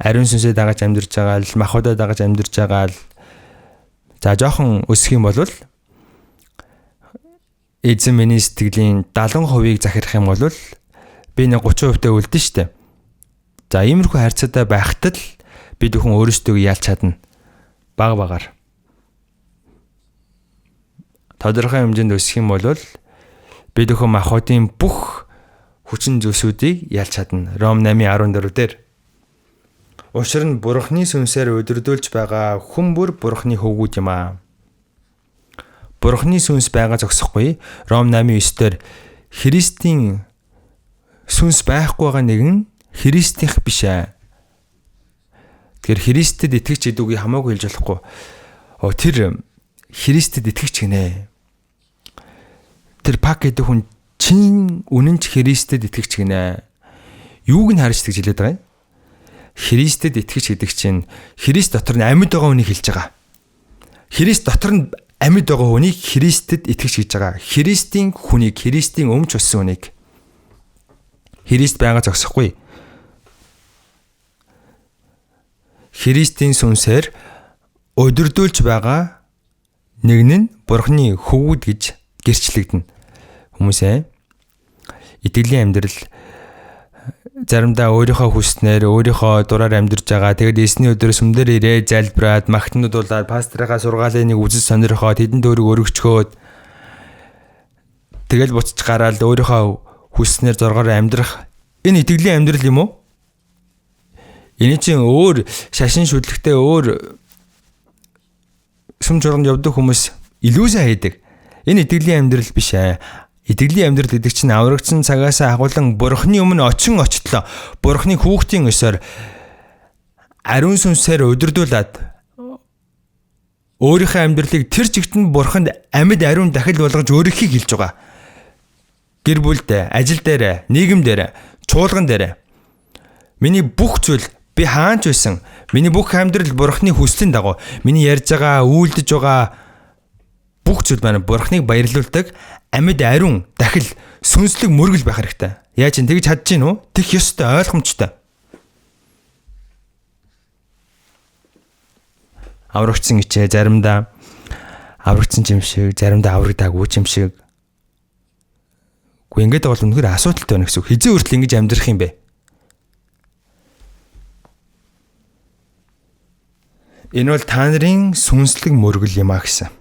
ариун сүнсээ дагаж амьдарч байгаа л махбодоо дагаж амьдарч байгаа л за жоохон өсөх юм бол эзэн миний сэтгэлийн 70%-ийг захирах юм бол би нэг 30%-тэй үлдэн штэ. За иймэрхүү харьцаатай байхад л бид бүхэн өөрсдөө яалч чадна. Бага-багаар. Тодорхой хэмжээнд өсөх юм бол бид бүхэн махбодын бүх хүчин зүйлсүүдийг ялж чадна. Ром 8:14 дээр учир нь бурхны сүнсээр удирдуулж байгаа хүн бүр бурхны хөвгүүд юм аа. Бурхны сүнс байгаа зогсохгүй. Ром 8:9 дээр Христийн сүнс байхгүй байгаа нэг нь Христийнх биш аа. Тэгэхээр Христэд итгэж идүүгээ хамаагүй хэлж болохгүй. Тэр Христэд итгэж гинэ. Тэр пак гэдэг хүн чин үнэнч Христэд итгэж гинэ. Юуг нь харж тэгж хэлээд байгаа юм? Христэд итгэж гэдэг чинь Христ дотор нь амьд байгаа хүнийг хэлж байгаа. Христ дотор нь амьд байгаа хүнийг Христэд итгэж гэж байгаа. Христийн хүнийг, Христийн өмч болсон хүнийг Христ байгаа зогсохгүй. Христийн сүнсээр удирдуулж байгаа нэг нь бурхны хөвгүүд гэж гэрчлэгдэнэ. Хүмүүсээ итгэлийн амьдрал заримдаа өөрийнхөө хүснээр өөрийнхөө дураар амьдарч байгаа. Тэгээд эсний өдрөөс сүмдэр ирээ залбираад, магтнуудуулаад, пастрынхаа сургаалын нэг үзэл сонирхоод, хэдэн төгрөг өргөчгөөд тэгэл буцаж гараад өөрийнхөө хүснээр зоргоор амьдрах энэ итгэлийн амьдрал юм уу? Энэ чинь өөр шашин шүтлэгтэй өөр сүм журганд явдаг хүмүүс илүүзээ хийдэг. Энэ итгэлийн амьдрал биш ээ. Итгэлийн амьдрал гэдэг чинь аврагдсан цагаас агуулan Бурхны өмнө очтлоо. Бурхны хүүхдийн өсөөр ариун сүнсээр удирдуулад өөрийнхөө амьдралыг тэр чигтэн Бурханд амьд ариун дахил болгож өөрийнхийг хэлж байгаа. Гэр бүлдээ, ажил дээр, нийгэм дээр, чуулган дээр миний бүх зүйл би хаанч байсан. Миний бүх амьдрал Бурхны хүслийн дагуу миний ярьж байгаа, үйлдэж байгаа бүх зүйл маань Бурхныг баярлуулдаг амьд ариун дахил сүнслэг мөргөл байх хэрэгтэй. Яаж ч тэгж чадж гин үү? Тэг ёстой, ойлгомжтой. Аврагдсан ичээ заримдаа аврагдсан юм шиг, заримдаа аврагдаагүй юм шиг. Гэхдээ ингэж бол үнэхээр асуудалтай байна гэсэн үг. Хизээ хүртэл ингэж амьдрах юм бэ? Энэ бол та нарын сүнслэг мөргөл юм а гэсэн.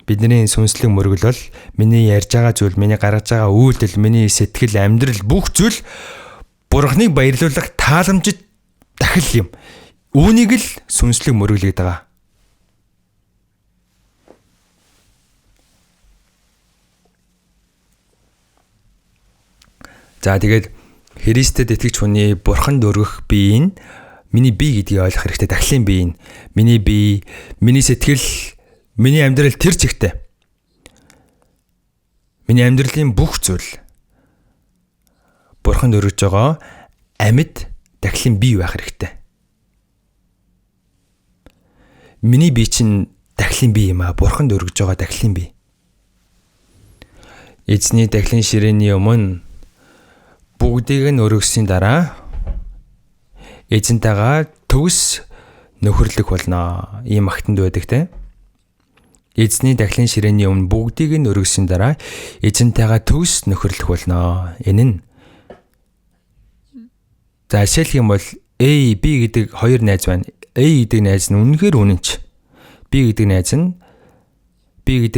Бидний сүнслэг мөргөл бол миний ярьж байгаа зүйл, миний гаргаж байгаа үйлдэл, миний сэтгэл, амьдрал бүх зүйл Бурхныг баярлуулах тааламжит дахил юм. Үүнийг л сүнслэг мөргөл гэдэг байгаа. За тэгээд Христэд итгэж хүний Бурханд өргөх бие нь миний бие гэдгийг ойлгох хэрэгтэй. Дахлын бие нь миний бие, миний сэтгэл, миний амьдрал тэр чигтээ. Миний амьдралын бүх зүйл Бурханд өргөж байгаа амьд дахлын бие байх хэрэгтэй. Миний бие чинь дахлын бие юм а. Бурханд өргөж байгаа дахлын бие. Эзний дахлын ширээний өмнө бүгдийг нь өргөсөхийн дараа эзэнтэйгээ төгс нөхөрлөх болно. Ийм магтанд байдаг те. Эзний дахлын ширээний өмнө бүгдийг нь өргөсөхийн дараа эзэнтэйгээ төгс нөхөрлөх болно. Энэ нь за жишээлх юм бол A, B гэдэг хоёр найз байна. A гэдэг найз нь үнэхээр үнэнч. B гэдэг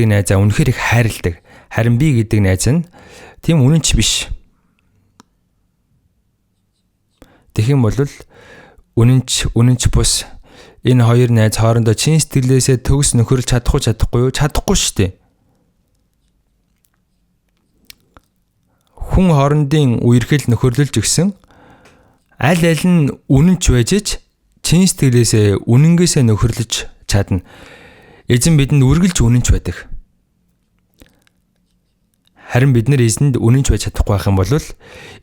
найзаа үнэхээр их хайрладаг. Харин B гэдэг найз нь тийм үнэнч биш. Тэгэх юм бол үнэнч бус энэ хоёр найз хоорондоо чин сэтгэлээсээ төгс нөхөрлөж чадахгүй юу? Чадахгүй шүү дээ. Хүн хоорондын үерхэл нөхөрлөлж өгсөн аль нь үнэнч байж чин сэтгэлээсээ үнэнгээсээ нөхөрлөж чадна. Эзэн бидэнд үргэлж үнэнч байдаг. Харин бид нар эзэнд үнэнч байж чадахгүй байх юм бол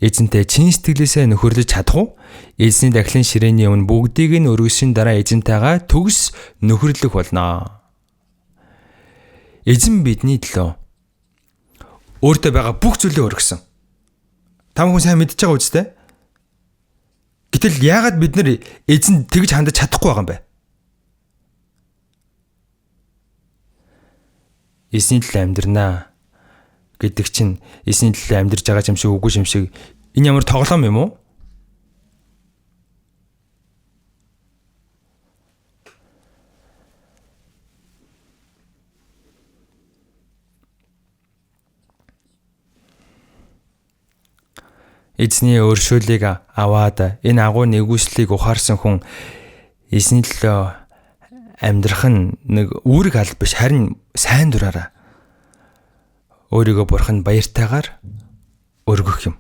эзэнтэй чин сэтгэлээсээ нөхөрлөж чадах уу? Эзний дахлын ширээний өмнө бүгдийг нь өргөсөхийн дараа эзэнтэйгээ төгс нөхөрлөх болно. Эзэн бидний төлөө өөртөө байгаа бүх зүйлээ өргөсөн. Та бүхэн сайн мэдж байгаа үстэй? Гэтэл яагаад бид нар эзэнд тэгж хандаж чадахгүй байгаа юм бэ? Эзний төлөө амьдрнаа гэдэг чинь эзний төлөө амьдарч байгаа юм шиг үгүй юм шиг энэ ямар тоглоом юм уу? Эзний өршөөлийг аваад энэ агуу нэгүслийг ухаарсан хүн эзний төлөө амьдрах нь нэг үүрэг аль биш харин сайн дураараа өөрийгөө Бурханд баяртайгаар өргөх юм.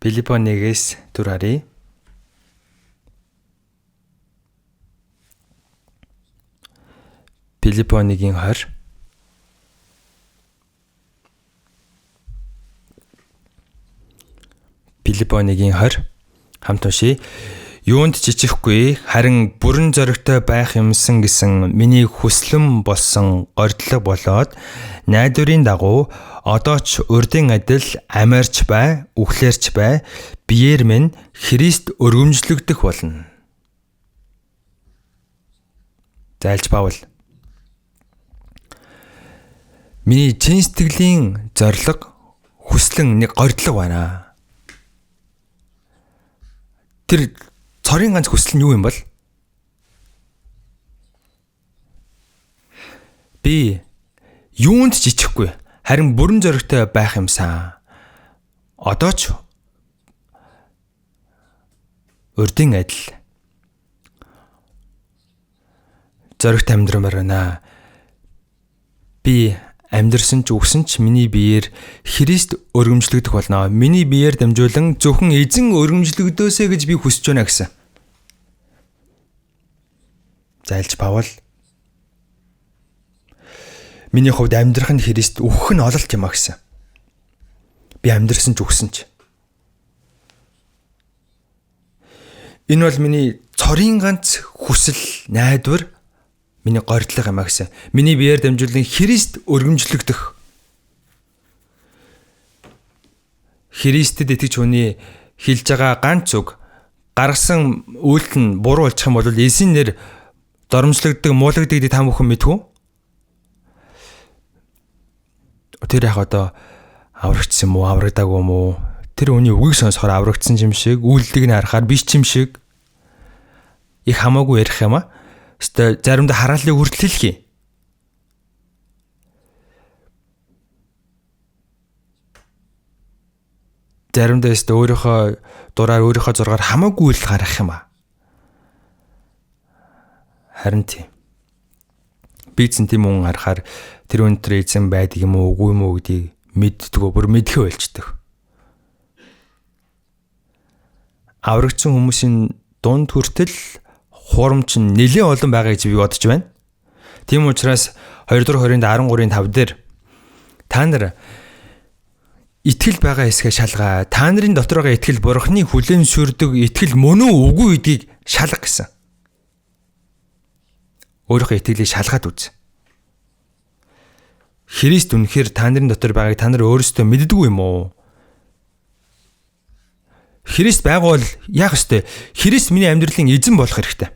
Филиппо 1-ээс дүр харъя. Филиппо 1:20. Филиппо 1:20 хамт уншия. Юунд жичихгүй харин бүрэн зоригтой байх юмсан гэсэн миний хүслэн болсон гордлог болоод найдварын дагуу одоо ч урдын адил амиарч бай, үхлээрч бай, биеэр минь Христ өргөмжлөгдөх болно. Зайлж Паул. Миний чин сэтгэлийн зориг хүслэн нэг гордлого байна. Тэр цорын ганц хүсэл нь юу юм бол? Би юунд ч ичихгүй. Харин бүрэн зоригтой байх юмсан. Одоо ч урдын адил зоригт амьдрамаар байна. Би амьдрсан ч үгсэн ч миний биеэр Христ өргөмжлөгдөх болно. Миний биеэр дамжуулан зөвхөн эзэн өргөмжлөгдөөсэй гэж би хүсэж байна гэсэн. Зайлж Паул миний хувьд амьдрах нь Христ, үхэх нь ололт юм а гэсэн. Би амьдрсан ч үгсэн ч. Энэ бол миний цорын ганц хүсэл, найдвар, миний гордлого юм а гэсэн. Миний биеэр дамжуулан Христ өргөмжлөгдөх. Христэд итгэж хүний хэлж байгаа ганц үг, гаргасан үйлдэл нь буруу болчих юм бол Есүсийн нэр доромжлогддог, муулагддаг та бүхэн мэдв үү? Тэр яг одоо аврагдсан юм уу, аврагдаагүй юм уу? Тэр хүний үгийг сонсохоор аврагдсан юм шиг, үйлдэлийг нь харахаар биш юм шиг их хамаагүй ярих юм а. Өстой заримдаа харааллыг хүртэл хэлхий. Заримдаа өстой өөрийнхөө дураар, өөрийнхөө зургаар хамаагүй үйлдэл гаргах юм а. Харин тийм. Би ч тийм хүн харахаар тэр өндөр эзэн байдаг юм уу, үгүй юм уу гэдгийг мэддэггүй, бүр мэдхээ болчдөг. Аврагдсан хүмүүсийн дунд хүртэл хурамч нь нэлээд олон байгаа гэж би бодож байна. Тийм учраас 2 дугаар Коринт 13:5 дээр та нар итгэл байгаа хэсгээ шалгаа. Та нарын дотор байгаа итгэл Бурхны хүлээн сүрдэг итгэл мөн үү үгүй гэдгийг шалга гэсэн. Өөрийнхөө итгэлийг шалгаад үз. Христ үнэхээр та нарын дотор байгааг та нар өөрсдөө мэддэггүй юм уу? Христ байгавал яах ёстой? Христ миний амьдралын эзэн болох хэрэгтэй.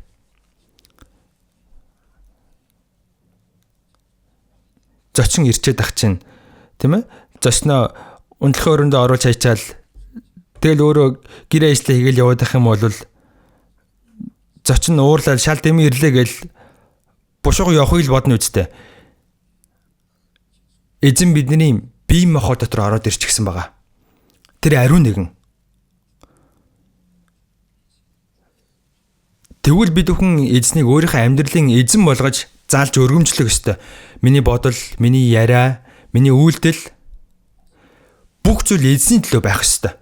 Зочин ирчээд ах чинь, тийм ээ? Зочноо унтлахын өрөөндөө оруулж хайчаал тэгэл өөрөө гэр ажлаа хийгээл яваад ах юм бол зочин уурлал шал дэмий ирлээ гэл бушууг явахыг л бодно үсттэй. Эзэн бидний бие махбод дотор ороод ирчихсэн байгаа. Тэр ариун нэгэн. Тэгвэл бид бүхэн эзнийг өөрийнхөө амьдралын эзэн болгож заалж өргөмжлөх ёстой. Миний бодол, миний яриа, миний үйлдэл бүх зүйл эзний төлөө байх ёстой.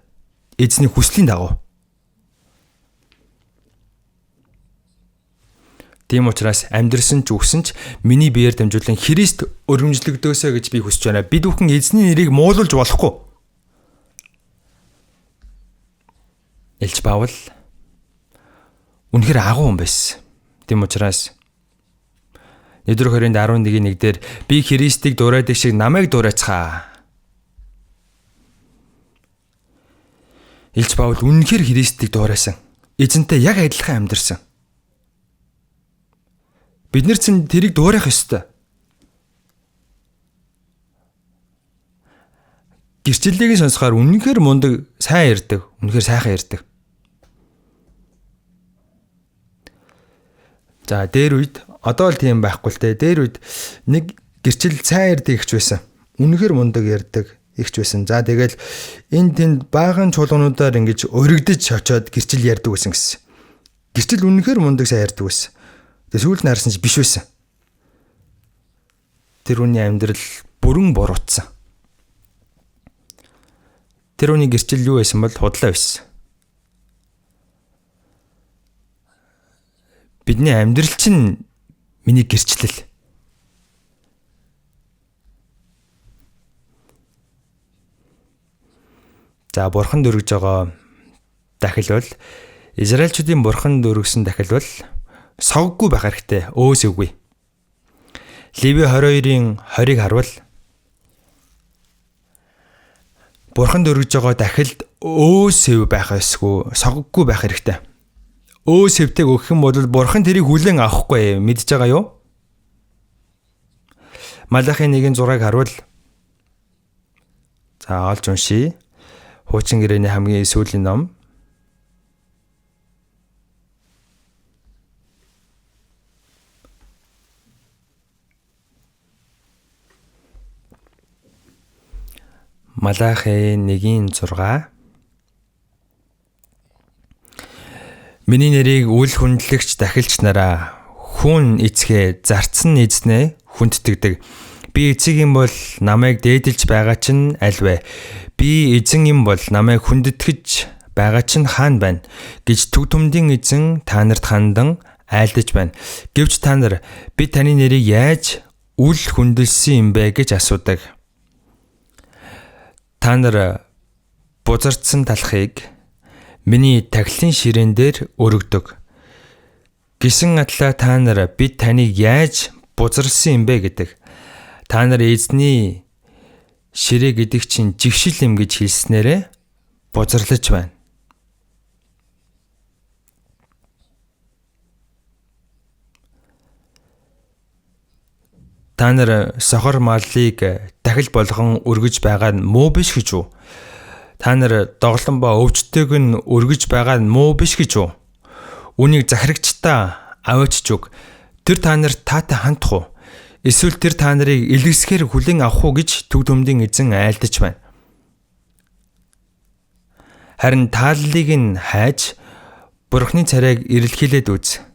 Эзний хүслийн дагуу. Тийм учраас амьдрсан ч үгсэн ч миний биеэр дамжуулан Христ өргөмжлөгдөөсэй гэж би хүсэж байна. Бид бүхэн эзний нэрийг муулуулж болохгүй. Илж Паул үнэхээр агуу хүн байсан. Тийм учраас 1 Коринт 11:1 дээр би Христийг дураадаг шиг намайг дураацгаа. Илж Паул үнэхээр Христийг дураасан. Эзэнтэй яг адилхан амьдарсан. Бид нар ч тэрийг дуурайх ёстой. Гэрчлэлийг сонсохоор үнэхээр мундаг, сайн ярьдаг, үнэхээр сайхан ярьдаг. За дээр үед одоо л тийм байхгүй л те. Дээр үед нэг гэрчил сайн ярьдаг ихч байсан. Үнэхээр мундаг ярьдаг ихч байсан. За тэгэл энэ тэнд баахан чуулгануудаар ингэж өргөдөж очоод гэрчил ярьдаг байсан гэсэн. Гэрчил үнэхээр мундаг сайн ярьдаг байсан. Тэгээ сүүлд нь харсан чи биш байсан. Тэр хүний амьдрал бүрэн буруутсан. Тэр хүний гэрчил юу байсан бол худлаа байсан. Бидний амьдрал чинь миний гэрчлэл. За бурхан дөргиж байгаа дахил бол Израильчүүдийн бурхан дөргсөн дахил бол соггүй байх хэрэгтэй, өөс үгүй. Леви 22-ын 20-ыг харвал бурхан дөргиж байгаа дахилд өөс байх ёсгүй, соггүй байх хэрэгтэй. Өөс өгөх юм бол бурхан тэрийг хүлээн авахгүй мэдж байгаа юу? Малахи 1:6-ыг харуул. За олж уншийе. Хуучин гэрээний хамгийн сүүлийн ном. Малахи 1:6. Миний нэрийг үл хүндлэгч дахилч нараа хүн эцгээ зарцсан эзнээ хүндтгэдэг. Би эцэг юм бол намайг дээдэлж байгаа чинь аль вэ? Би эзэн юм бол намайг хүндэтгэж байгаа чинь хаана байна гэж төг төмдийн эзэн та нарт хандан айлдаж байна. Гэвч та нар би таны нэрийг яаж үл хүндэлсэн юм бэ гэж асуудаг. Та нар бузардсан талхыг миний тахилын ширээн дээр өргөдөг. Гисэн атлаа та нар би таныг яаж бузарсан юм бэ гэдэг. Та нар эзний ширээ гэдэг чинь жигшил юм гэж хэлснээрээ бузарлаж байна. Та нар сохор малыг дахил болгон өргөж байгаа нь муу биш гэж үү? Та нар доглон ба өвчтөйг нь өргөж байгаа нь муу биш гэж үү? Үнийг захирагчдаа аваачч өг. Тэр та нарт таатай хандах уу? Эсвэл тэр та нарыг илгэсгээр хүлээн авах уу гэж төг төмдийн эзэн айлдаж байна. Харин тааллыг нь хайж Бурхны царайг эрэлхийлээд үз.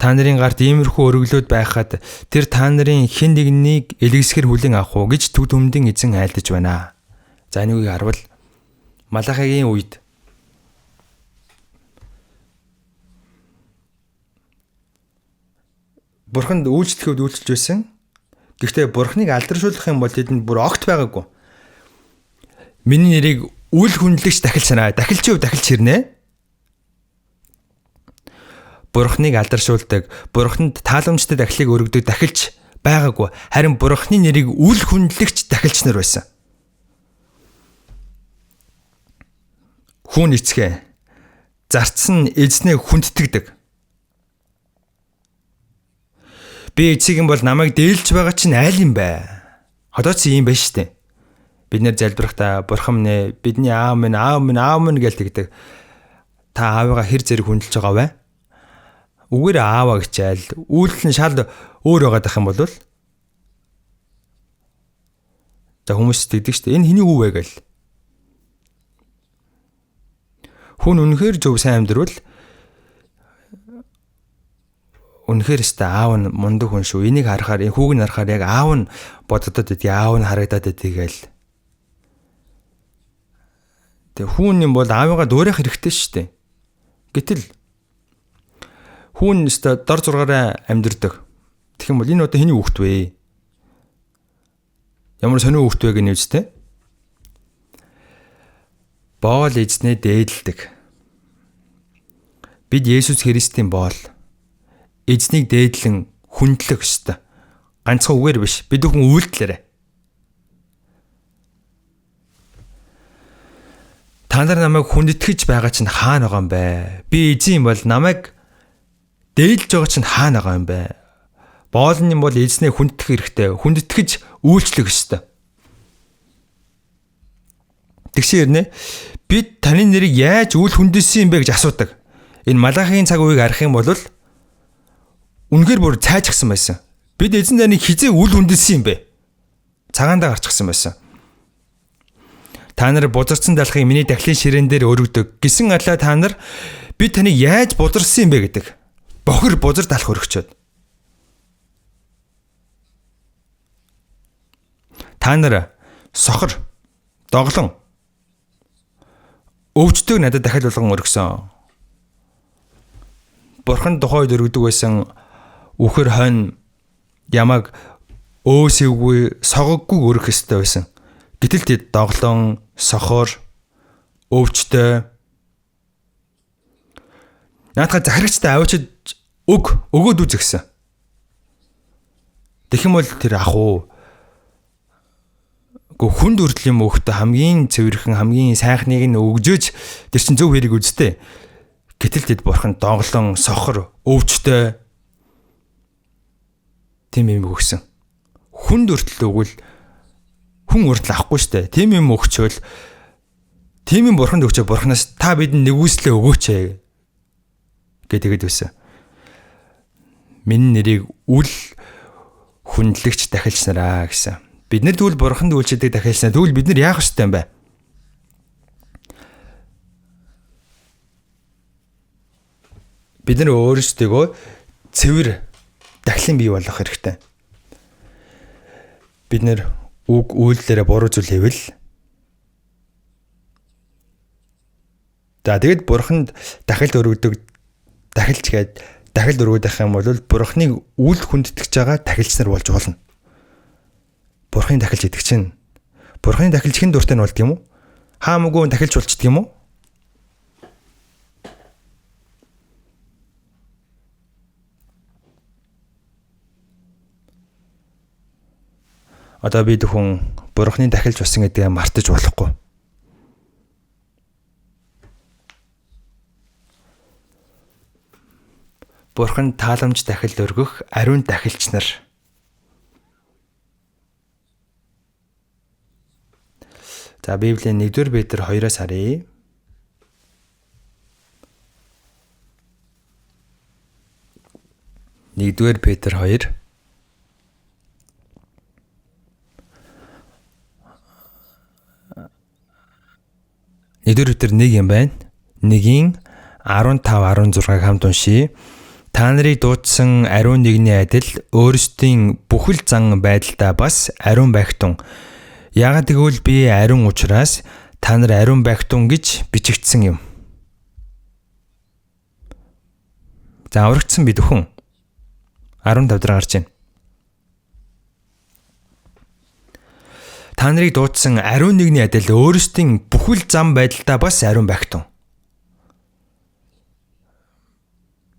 Та нарын гарт иймэрхүү өргөлөөд байхад тэр та нарын хэн нэгнийг илгэсгээр хүлээн авах уу гэж төг төмдийн эзэн айлдаж байна. За энийг харуул. Малахигийн үед Бурханд үйлчлэхэд үйлчилж байсан. Гэхдээ Бурхныг алдаршуулах юм бол тэдэнд бүр огт байгаагүй. Миний нэрийг үл хүндлэгч дахилч санаа. Дахилч хэрнэ? Бурхныг алдаршуулдаг, Бурханд тааламжтай дахилыг өргөдөг дахилч байгаагүй. Харин Бурхны нэрийг үл хүндлэгч дахилч нар байсан. Хүн эцгээ зарцсан эзнээ хүндтгэдэг. Би эцэг юм бол намайг дээлж байгаа чинь айл юм бэ? Одоо ч юм байна штэ. Бид нэр залбирахдаа Бурхан минь бидний аав минь гэлдэг. Та аавыгаа хэр зэрэг хүндэлж байгаа вэ? Үгээр ааваа гिचээл үйлдэл нь шал өөр байгаад ах юм бол за хүмүүс тэгдэг штэ. Энэ хэний үв вэ гэл. Хүн үнэхээр зөв сайн амьдрал үнэхээр өстэй аав нь мундаг хүн шүү. Энийг харахаар хүүг нь харахаар яг аав нь бодогдоод идэв. Аав нь харагдаад идэгээл. Тэг хүн юм бол аавыгаа дуурайх хэрэгтэй штэ. Гэтэл хүн өстэй дор зургаараа амьдрдаг. Тэгэх юм бол энэ одоо хэний хүүхд вэ? Ямар сонио хүүхд вэ гэнэ үстэй? Боол эзнээ дээдэлдэг. Бид Есүс Христийн боол эзнийг дээдлэн хүндлэх ёстой. Ганцхан үгээр биш. Бид бүхэн үйлдэлээрээ. Та нар намайг хүндэтгэж байгаа чинь хаана байгаа юм бэ? Би эзэн юм бол намайг дээдлж байгаа чинь хаана байгаа юм бэ? Боол нь юм бол эзнээ хүндэх хэрэгтэй. Хүндэтгэж үйлчлэх ёстой. Тэгшээрнэ бид таны нэрийг яаж үл хүндэлсэн юм бэ гэж асуудаг. Энэ Малахигийн цаг үеийг харах юм бол үнэхээр бүр цайжчихсан байсан. Бид эзэн таныг хизээ үл хүндэлсэн юм бэ? Цагаандаа гарчихсан байсан. Та нар бузарсан далахыг миний дахилын ширээн дээр өргөдөг. Гисэн атлаа та нар би таныг яаж бузарсан юм бэ гэдэг. Бохир бузар далах өргөчөөд. Та нар сохор, доглон, өвчтөг надад дахиад болгон өргөсөн. Бурхан тухайд өргөдөг байсан үхэр хонь ямаг өөсөвгүй согоггүй өргөх ёстой байсан. Гэтэл тэд доглон, сохор, өвчтөй наадхаа захирагчтай аваачид өгөөд үзэгсэн. Тэгэх юм бол тэр ах уу хүнд үрдэл юм өөхтө хамгийн цэвэрхэн хамгийн сайхныг нь өгжөөж тэр чин зөв хэрэг үзтээ. Гэтэл тэд бурхан доглон, сохор, өвчтөй тийм юм өгсөн. Хүнд өртөл өгвөл хүн өртөл авахгүй штэ. Тийм юм өгчөөл тийм юм бурханд өгчөө бурханаас та бидэнд нэгүслээ өгөөч гэдэг байсан. Миний нэрийг үл хүндлэгч дахилч нараа гэсэн. Бид нар тэгвэл бурханд үйлчлдэг дахилч нар тэгвэл бид нар яах ёстой юм бэ? Бид нар өөрсдөө цэвэр дахлын бий болгох хэрэгтэй. Бид нар үг үйлдэлээрээ буруу зүйл хийвэл тэгэд бурханд дахилт өргөдөг дахилч гээд дахилт өргөдөх юм бол бурхныг үл хүндэтгэж байгаа дахилч нар болж болно. Бурхны дахилч идэх чинь бурхны дахилч хэн дуртай нь болд юм уу? Хаамаагүй дахилч болчдөг юм уу? Одоо бид хүн бурхны дахилч болсон гэдгээ мартаж болохгүй. Бурхан тааламж дахил өргөх ариун дахилч нар. За Библийн 1-р Петр 2-оос харъя. Нэгдүгээр Петр 2. Нэгдүгээр Петр 1 юм байна. 1-ийн 15-16-г хамт уншийе. Та нарыг дуудсан ариун нэгний адил өөрсдийн бүхэл зан байдалтай бас ариун байхтун. Яагад гэвэл би ариун учраас та нар ариун байхтун гэж бичигдсэн юм. За аврагдсан бид хүн 15 дээр гарч байна. Та нарыг дуудсан ариун нэгний адил өөрсдийн бүхэл зам байдалтай бас ариун байхтун.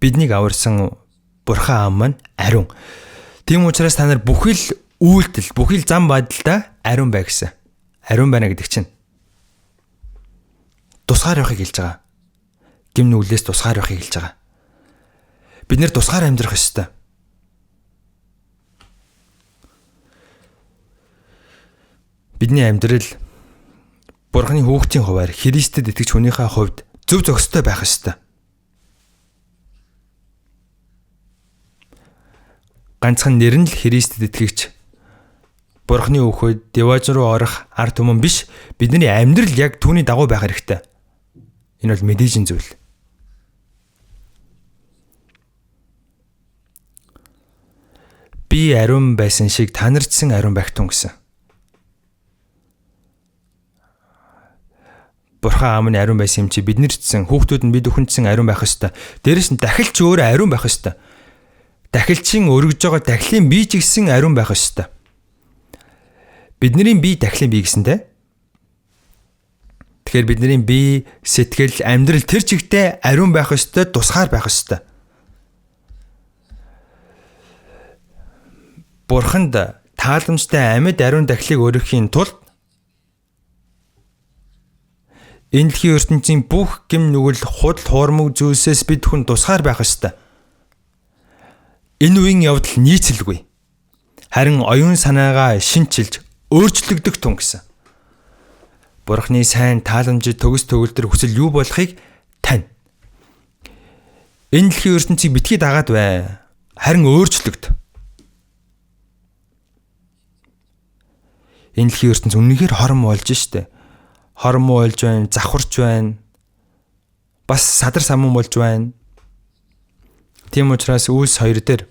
Биднийг аварсан Бурхан аав маань ариун. Тийм учраас та нар бүхэл үйлдэл, бүхэл зам байдалтай ариун бай гэсэн. Ариун байна гэдэг чинь тусгаар явахыг хэлж байгаа. Гим нүглээс тусгаар явахыг хэлж байгаа. Бид нэр тусгаар амьдрах ёстой. Бидний амьдрал Бурханы хүүхдийн хуваар Христэд итгэж хүнийхээ хувьд зөв зохистой байх ёстой. Ганцхан нэр нь л Христэд итгэгч Бурханы хүүхэд деваж руу орох ард түмэн биш, бидний амьдрал яг түүний дагуу байх хэрэгтэй. Энэ бол мэдээжин зүйл. Би ариун байсан шиг та нар ч ариун байх тун гэсэн. Бурхан аав нь ариун байсан юм чи бид нар ч хүүхдүүд нь бид бүхэн ариун байх ёстой. Дээрэс нь дахилч өөрөө ариун байх ёстой. Дахилчин өргөж байгаа дахлын бие ч гэсэн ариун байх ёстой. Бидний бие дахлын бие гэсэнтэй. Тэгэхээр бидний бие, сэтгэл, амьдрал тэр чигтээ ариун байх ёстой, тусгаар байх ёстой. Бурханд тааламжтай амьд ариун дахлыг өргөхийн тулд энэ дэлхийн ертөнцийн бүх гэм нүгэл худал хуурмаг зүйлсээс бид хүн тусгаар байх ёстой. Энэ үеийн явдал нийцэлгүй. Харин оюун санаагаа шинчилж өөрчлөгдөх тун гэсэн. Бурхны сайн тааламжид төгс төгөлдөр хүсэл юу болохыг тань. Энэ дэлхийн ертөнцийг битгий дагаад бай. Харин өөрчлөгд. Энэ дэлхийн ертөнц үнэхээр хором болж штэ. Хором болж байна, завхарч байна. Бас садар самун болж байна. Тийм учраас Үлс 2 дээр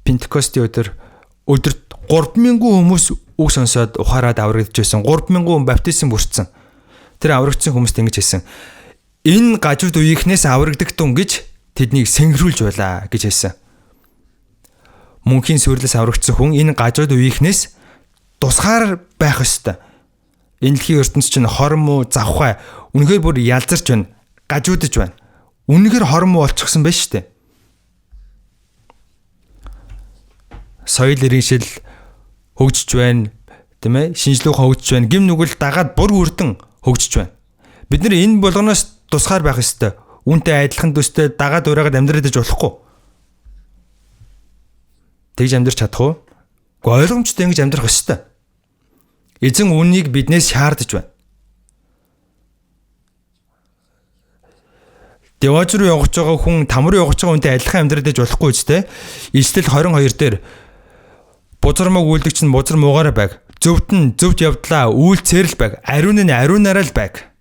Пентекостийн өдөрт 3000 хүмүүс үг сонсоод ухаарад аврагдж байсан. 3000 хүн баптизм бүрдсэн. Тэр аврагдсан хүмүүст ингэж хэлсэн. Энэ гажууд үеийнхнээс аврагдагтун гэж тэднийг сэнхрүүлж байлаа гэж хэлсэн. Мөнхийн сүрлээс аврагдсан хүн энэ гажууд үеийнхнээс тусгаар байх ёстой. Энэ дэлхийн ертөнц чинь хормоо завхай үнэхээр бүр ялзарч байна. Гажуудж байна. Үнэхээр хормоо болчихсон байж штэ. Соёл иргэншил хөгжиж байна, тийм ээ? Шинжлэх ухаан хөгжиж байна. Гим нүгэл дагаад бүр үрдэн хөгжиж байна. Бид нар энэ болгоноос тусгаар байх ёстой. Үүнтэй адилхан төстэй дагаад ураагаад амьдраад иж болохгүй. Тэгж амьдрч чадах уу? Гэхдээ ойлгомжтой ингэж амьдрах ёстой. Эзэн үүнийг биднээс шаардж байна. Деваж руу явж байгаа хүн там руу явж байгаа хүнтэй адилхан амьдрал гэж болохгүй үстэй. Ишлэл 22 дээр бузар мог үлдэг чинь бузар муугаараа байг. Зөвд нь зөвд явдлаа үйлцээр л байг. Ариун нь ариунаараа л байг.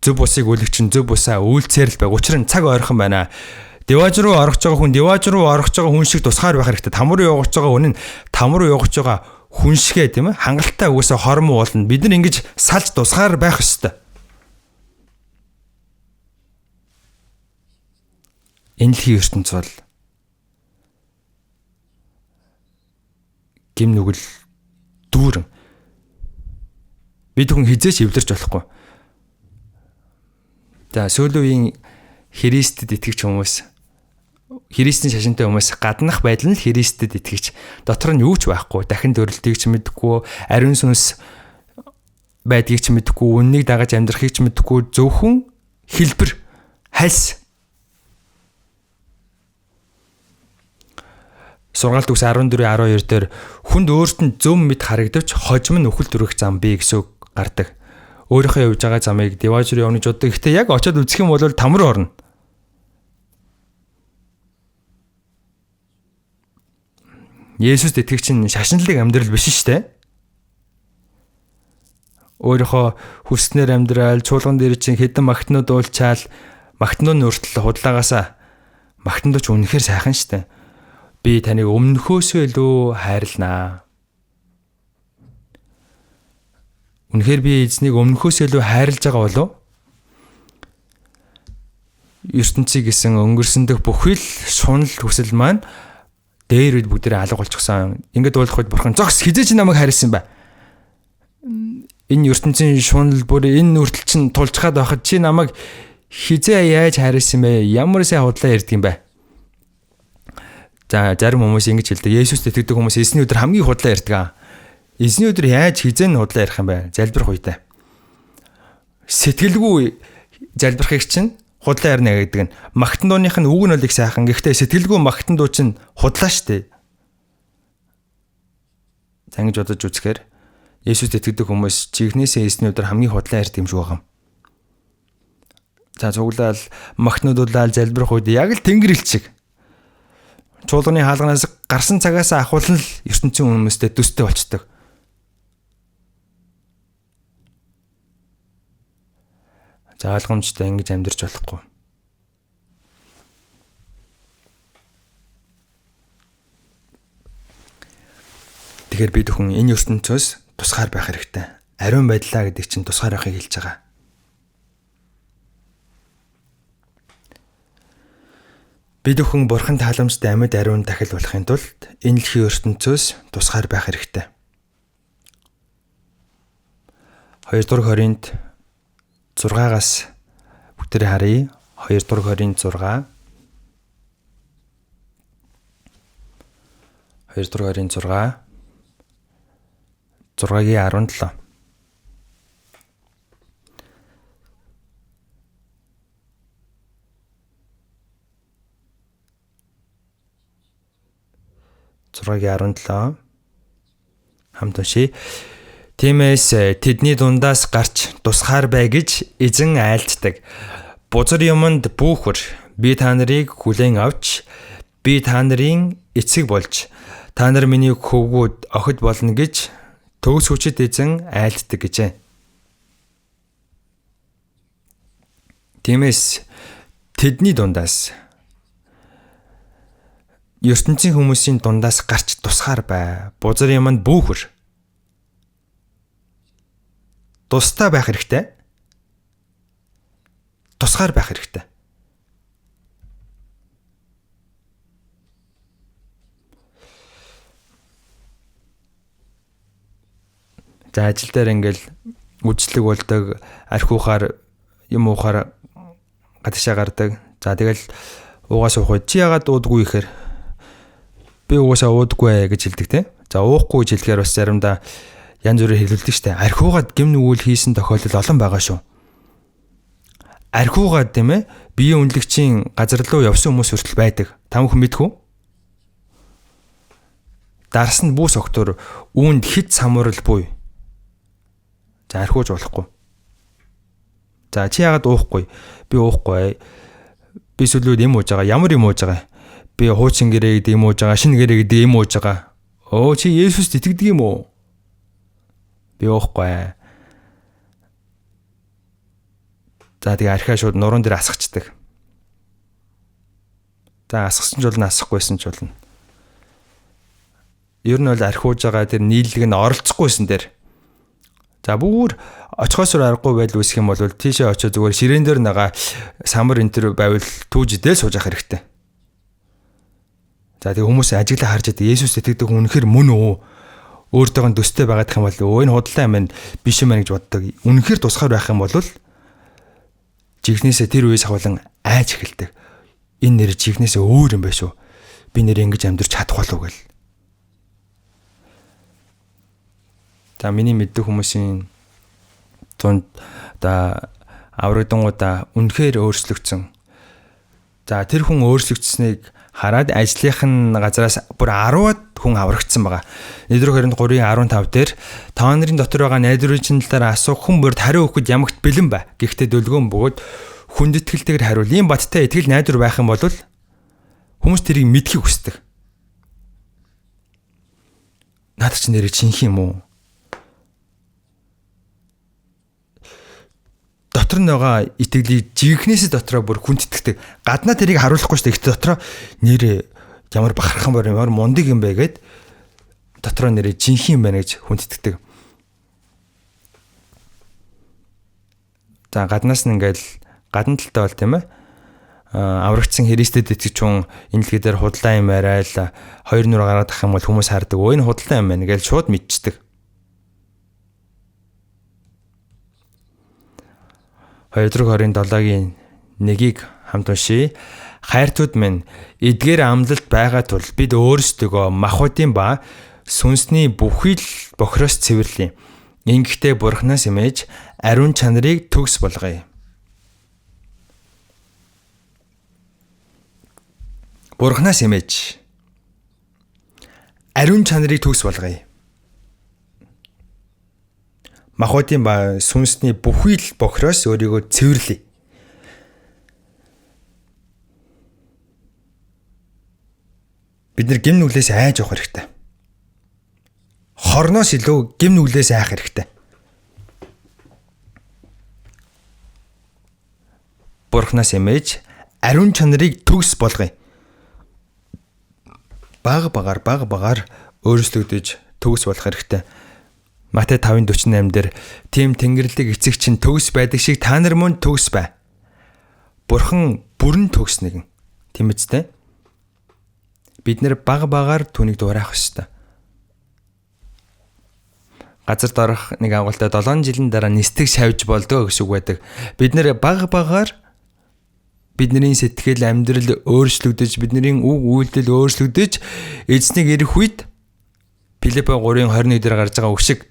Зөв бусыг үлдэг чинь зөв бусаа үйлцээр л байг. Учир нь цаг ойрхон байна. Деваж руу орох байгаа хүн деваж руу орох байгаа хүн шиг тусгаар байх хэрэгтэй. Там руу явж байгаа хүн нь там руу явж байгаа хүн шигэ тийм ээ. Хангалттай үгүйсээ хормоо болно. Бид нар ингэж салж тусгаар байх ёстой. Энэ дэлхийн ертөнц бол гим нүгэл дүүрэн. Бид хүн хизээч эвлэрч болохгүй. За сүүлийн үеийн Христэд итгэж хүмүүс, Христийн шашинтай хүмүүс гаднах байдал нь Христэд итгэж, дотор нь юу ч байхгүй, дахин төрөлтийг ч мэдгүй, ариун сүнс байдгийг ч мэдгүй, үннийг дагаж амьдрахыг ч мэдгүй, зөвхөн хэлбэр, хальс. Сургаалт үгс 14:12 дээр хүнд өөрт нь зөв мэд харагдавч хожим нь үхэл төрөх зам бий гэсэн үг гардаг. Өөрийнхөө явж байгаа замыг деваж руу явна гэж боддог. Гэхдээ яг очиод үзэх юм бол там руу орно. Есүст итгэгч нь шашинлаг амьдрал биш шүү дээ. Өөрийнхөө хүснээр амьдрал, чуулган дээр чинь хэдэн магтнууд уулчаал, магтнууд нүртэл худлагаасаа магтандууч үнэхээр сайхан шүү дээ. Би таныг өмнөхөөсөө илүү хайрлнаа. Үнэхээр би эзнийг өмнөхөөсөө илүү хайрлаж байгаа болов? ертөнцийг гэсэн өнгөрсөн дэх бүхэл шунал хүсэл маань дээр үед бүгдээ алга болчихсон. Ингээд болох үед бурхан зогс хизээч намайг хайрлсан бай. Энэ ертөнцийн шунал бүр энэ нүртэл чинь тулчгаад байхад чи намайг хизээ яаж хайрлсан бэ? Ямар сайн худлаа ярьдаг юм бэ? За зарим хүмүүс ингэж хэлдэг. Есүст итгэдэг хүмүүс эзний өдөр хамгийн худлаа ярьдаг. Эзний өдөр яаж хизээ нь худлаа ярих юм бэ? Залбирх үедээ. Сэтгэлгүй залбирхыг чинь худлаа ярина гэдэг нь магтан дууных нь үг нь бол их сайхан. Гэхдээ сэтгэлгүй магтан дуу чинь худлаа штэ. За ингэж бодож үзэхээр Есүст итгэдэг хүмүүс чихнээсээ эзний өдөр хамгийн худлаа ярьдаг юм шиг байгаа юм. За цуглаал магтнуудуулаад залбирх үед яг л тэнгэр элчиг. Чуулганы хаалганаас гарсан цагаас ахуулна л ертөнцийн хүмүүстэй төстэй болчдөг. За ойлгомжтой ингэж амьдарч болохгүй. Тэгэхээр бид хүн энэ ертөнцөөс тусгаар байх хэрэгтэй. Ариун байдлаа гэдэг чинь тусгаар байхыг хэлж байгаа. Бид хүн бурхан тааламжтай амьд ариун дахил болохын тулд энэ дэлхийн ертөнцөөс тусгаар байх хэрэгтэй. 2 дугаар Коринт 6-аас бүгдээ харъя. 2 дугаар Коринт 6. 2 дугаар Коринт 6. 6-гийн 17. Хамт уншия. Тиймээс тэдний дундаас гарч тусгаар бай гэж эзэн айлтдаг. Бузар юмд бүхвэр би та нарыг хүлээн авч би та нарын эцэг болж та нар миний хөвгүүд охид болно гэж төгс хүчит эзэн айлтдаг гэжээ. Тиймээс тэдний дундаас ертөнцийн хүмүүсийн дундаас гарч тусгаар бай. Бузар юмд бүхвэр тустай байх хэрэгтэй. Тусгаар байх хэрэгтэй. За ажил дээр ингээл үжлэг болдог, архиухаар юм уухаар гадагшаа гардаг. За тэгэл уугаас уух үед чи яагаад уудгүй ихээр би угаасаа уудгүй гэж хэлдэг те. За уухгүй гэж хэлэхээр бас заримдаа янз бүрээр хэлүүлдэг штэ. Архиугаад гим нүгэл хийсэн тохиолдол олон байгаа шүү. Архиугаад тийм ээ биеийн үнэлэгчийн газар руу явсан хүмүүс хүртэл байдаг. Та бүхэн мэдхүү? дарсанд бүс октор үүнд хит самуурал буй. За архиуж болохгүй. За чи яагаад уухгүй? Би уухгүй. Би сүлүүд юм ууж байгаа. Ямар юм ууж байгаа? Би хуучин гэрээ гэдэг юм ууж байгаа. Шинэ гэрээ гэдэг юм ууж байгаа. Оо чи Есүст итгэдэг юм уу? Би уухгүй. За тэгээ архиа шууд нуруунд дээр асгачдаг. За асгасан ч болно, асахгүйсэн ч болно. Ер нь бол архиуж байгаа тэр нийлэг нь оролцохгүйсэн дээр. За бүр очихоосоор аргагүй байдал үүсэх юм бол тийшээ очиж зүгээр ширээн дээр нагаа самар энэ төр байвал түүж идэл сууж явах хэрэгтэй. За тэгээ хүмүүс ажиглаа харж идэг Есүс итгэдэг хүн үнэхээр мөн үү? Өөртөөгөө төстэй байгаад их юм бол энэ худлаа юм байна биш юм байна гэж боддог. Үнэхээр тусгаар байх юм бол жигнэсээ тэр үеэс хавлан айж эхэлдэг. Энэ нэр жигнэсээ өөр юм байна шүү. Би нэр ингэж амьдрч чадах болов гэл. За миний мэддэг хүмүүсийн тунд аврагдангуудаа үнэхээр өөрчлөгдсөн. За тэр хүн өөрчлөгдсөнийг хараад ажлынх нь газараас бүр 10-аад хүн аврагдсан байгаа. Нийтрүү 23:15 дээр та нарын дотор байгаа найдварын талаар асуух хүн бүрд хариу өгөхөд ямагт бэлэн бай. Гэхдээ дөлгөөн бөгөөд хүндэтгэлтэйгээр хариул. Ийм баттай итгэл найдвар байх юм бол хүмүүс тэрийг мэдхийг хүсдэг. Наад чи нэрээ чинх юм уу? Дотор нь байгаа итгэлийг жигнэсээ дотроо бүр хүндэтгдэг. Гаднаа тэрийг харуулахгүй шүү дээ. Ихтэй дотроо нэрээ ямар бахархан бор ямар мундаг юм бэ гэд дотроо нэрээ жинх юм байна гэж хүндэтгдэг. За гаднаас нь ингээл гадна талтай бол тийм ээ. Аврагдсан Христэд итгэж хүн энэ дэлхийдээр худлаа юм яриад хоёр нүрэ гараад ах юм бол хүмүүс хардаг. Өө энэ худлаа юм байна гэж шууд мэдчихдэг. 2-7-гийн 1-ийг хамт уншийе. Хайртууд минь эдгээр амлалт байгаа тул бид өөрсдөө махбодын ба сүнсний бүхий л бохроос цэвэрлэе. Ингэхдээ Бурханаас имэж ариун чанарыг төгс болгоё. Бурханаас имэж ариун чанарыг төгс болгоё. Махбодын ба сүнсний бүхий л бохроос өөрийгөө цэвэрлэе. Бид нар гим нүглээс айж явах хэрэгтэй. Хорноос илүү гим нүглээс айх хэрэгтэй. Бурханаас имэж ариун чанарыг төгс болгоё. Бага багаар өөрчлөгдөж төгс болох хэрэгтэй. Матай 5:48 дээр тийм тэнгэрлэг эцэг чинь төгс байдаг шиг та нар мөн төгс бай. Бурхан бүрэн төгс нэгэн. Тийм үстэй. Бид нэр бага багаар түүнийг дуурайх ёстой. Газар дорох нэг агуултай 7 жилийн дараа нистэг шавж болдгоо гэж үг байдаг. Бид нэр бага багаар бидний сэтгэл амьдрал өөрчлөгдөж, бидний үг үйлдэл өөрчлөгдөж, эзнийг ирэх үед Филиппо 3:21 дээр гарч байгаа үг шиг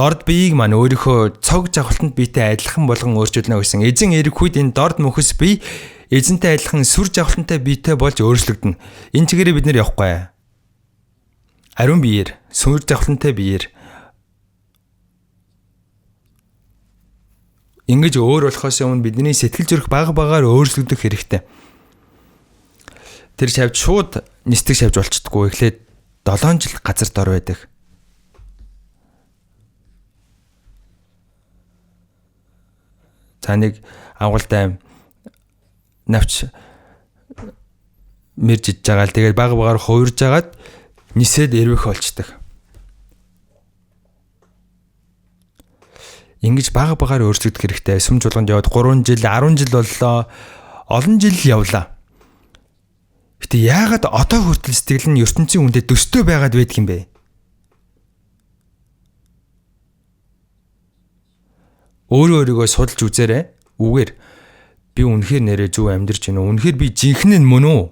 дорд биеийг маань өөрийнхөө цог жавхалтанд биетэй адилхан болгон өөрчилнө гэсэн. Эзэн ирэх үед энэ дорд мөхөс бие эзэнтэй адилхан сүр жавхалтантай биетэй болж өөрчлөгдөнө. Энэ чигээрээ бид нэр явахгүй. Ариун биеэр, сүр жавхалтантай биеэр ингэж өөр болохоос өмнө бидний сэтгэл зүрх бага багаар өөрчлөгдөх хэрэгтэй. Тэр шавж шууд нистэг шавж болчихдоггүй. Эхлээд 7 жил газар дор байдаг. За нэг агуултай навч мэрж иж байгаа л тэгээд бага багаар хувирж агаад нисээд эрвэх болчдөг. Ингэж бага багаар өөрчлөгдөх хэрэгтэй. Сүм чуулганд яваад 3 жил, 10 жил боллоо. Олон жил явлаа. Гэтэ яагаад одоо хүртэл сэтгэл нь ертөнцийн хүндээ төстэй байгаад байдаг юм бэ? Өөрийгөө судалж үзээрэй. Үгээр би үнэхээр нэрээ зөв амьдарч байна уу? Үнэхээр би жинхэнэ нь мөн үү?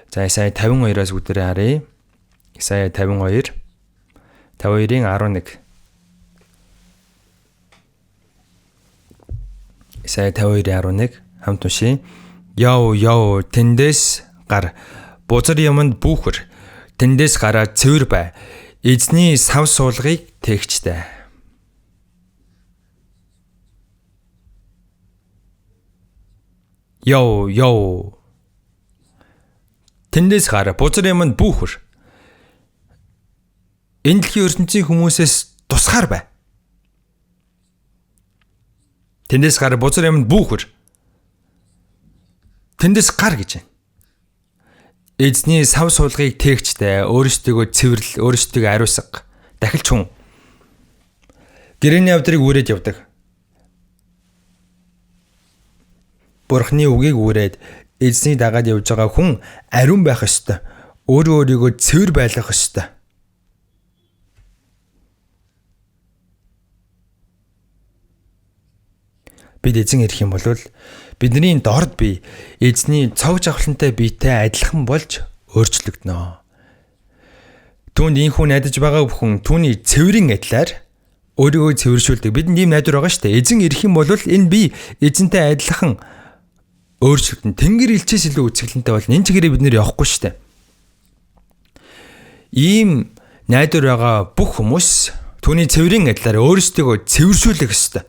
За Исая 52-аас үдэрээ харъя. Исая 52 52-ийн 11. Исая 52:11 хамт уншия. Яв тэндээс гар бузар юмд бүүхэр тэндээс гараа цэвэр бай. Эзний сав суулгыг тээгчтэй. Яв тэндээс гараа бузар юмд бүүхэр. Энэ дэлхийн ертөнцийн хүмүүсээс тусгаар бай. Тэндээс гар бузар юмд бүүхэр. Тэндээс гар гэж байна. Эзний сав суулгыг тээгчтэй, өөрсдөө цэвэрлэл, өөрсдөө ариусга, дахилч хүн. Гэрээний явдрыг үүрээд явдаг. Бурхны үгийг үүрээд эзний дагаад явж байгаа хүн ариун байх ёстой. Өөрийгөө цэвэр байлгах ёстой. Бид эзэн ирэх юм бол бидний дорд бие эзний цог жавхлантай биетэй адилхан болж өөрчлөгдөнө. Түүнд инхүү найдаж байгаа бүхэн түүний цэврийн адилаар өөрийгөө цэвэршүүлдэг. Бидэнд ийм найдвар байгаа шүү дээ. Эзэн ирэх юм бол энэ бие эзэнтэй адилхан өөрчлөгдөн. Тэнгэр элчээс илүү үцгэлэнтэй бол энэ чигээрээ бид нэр явахгүй шүү дээ. Ийм найдвар байгаа бүх хүмүүс түүний цэврийн адилаар өөрсдөө цэвэршүүлэх ёстой.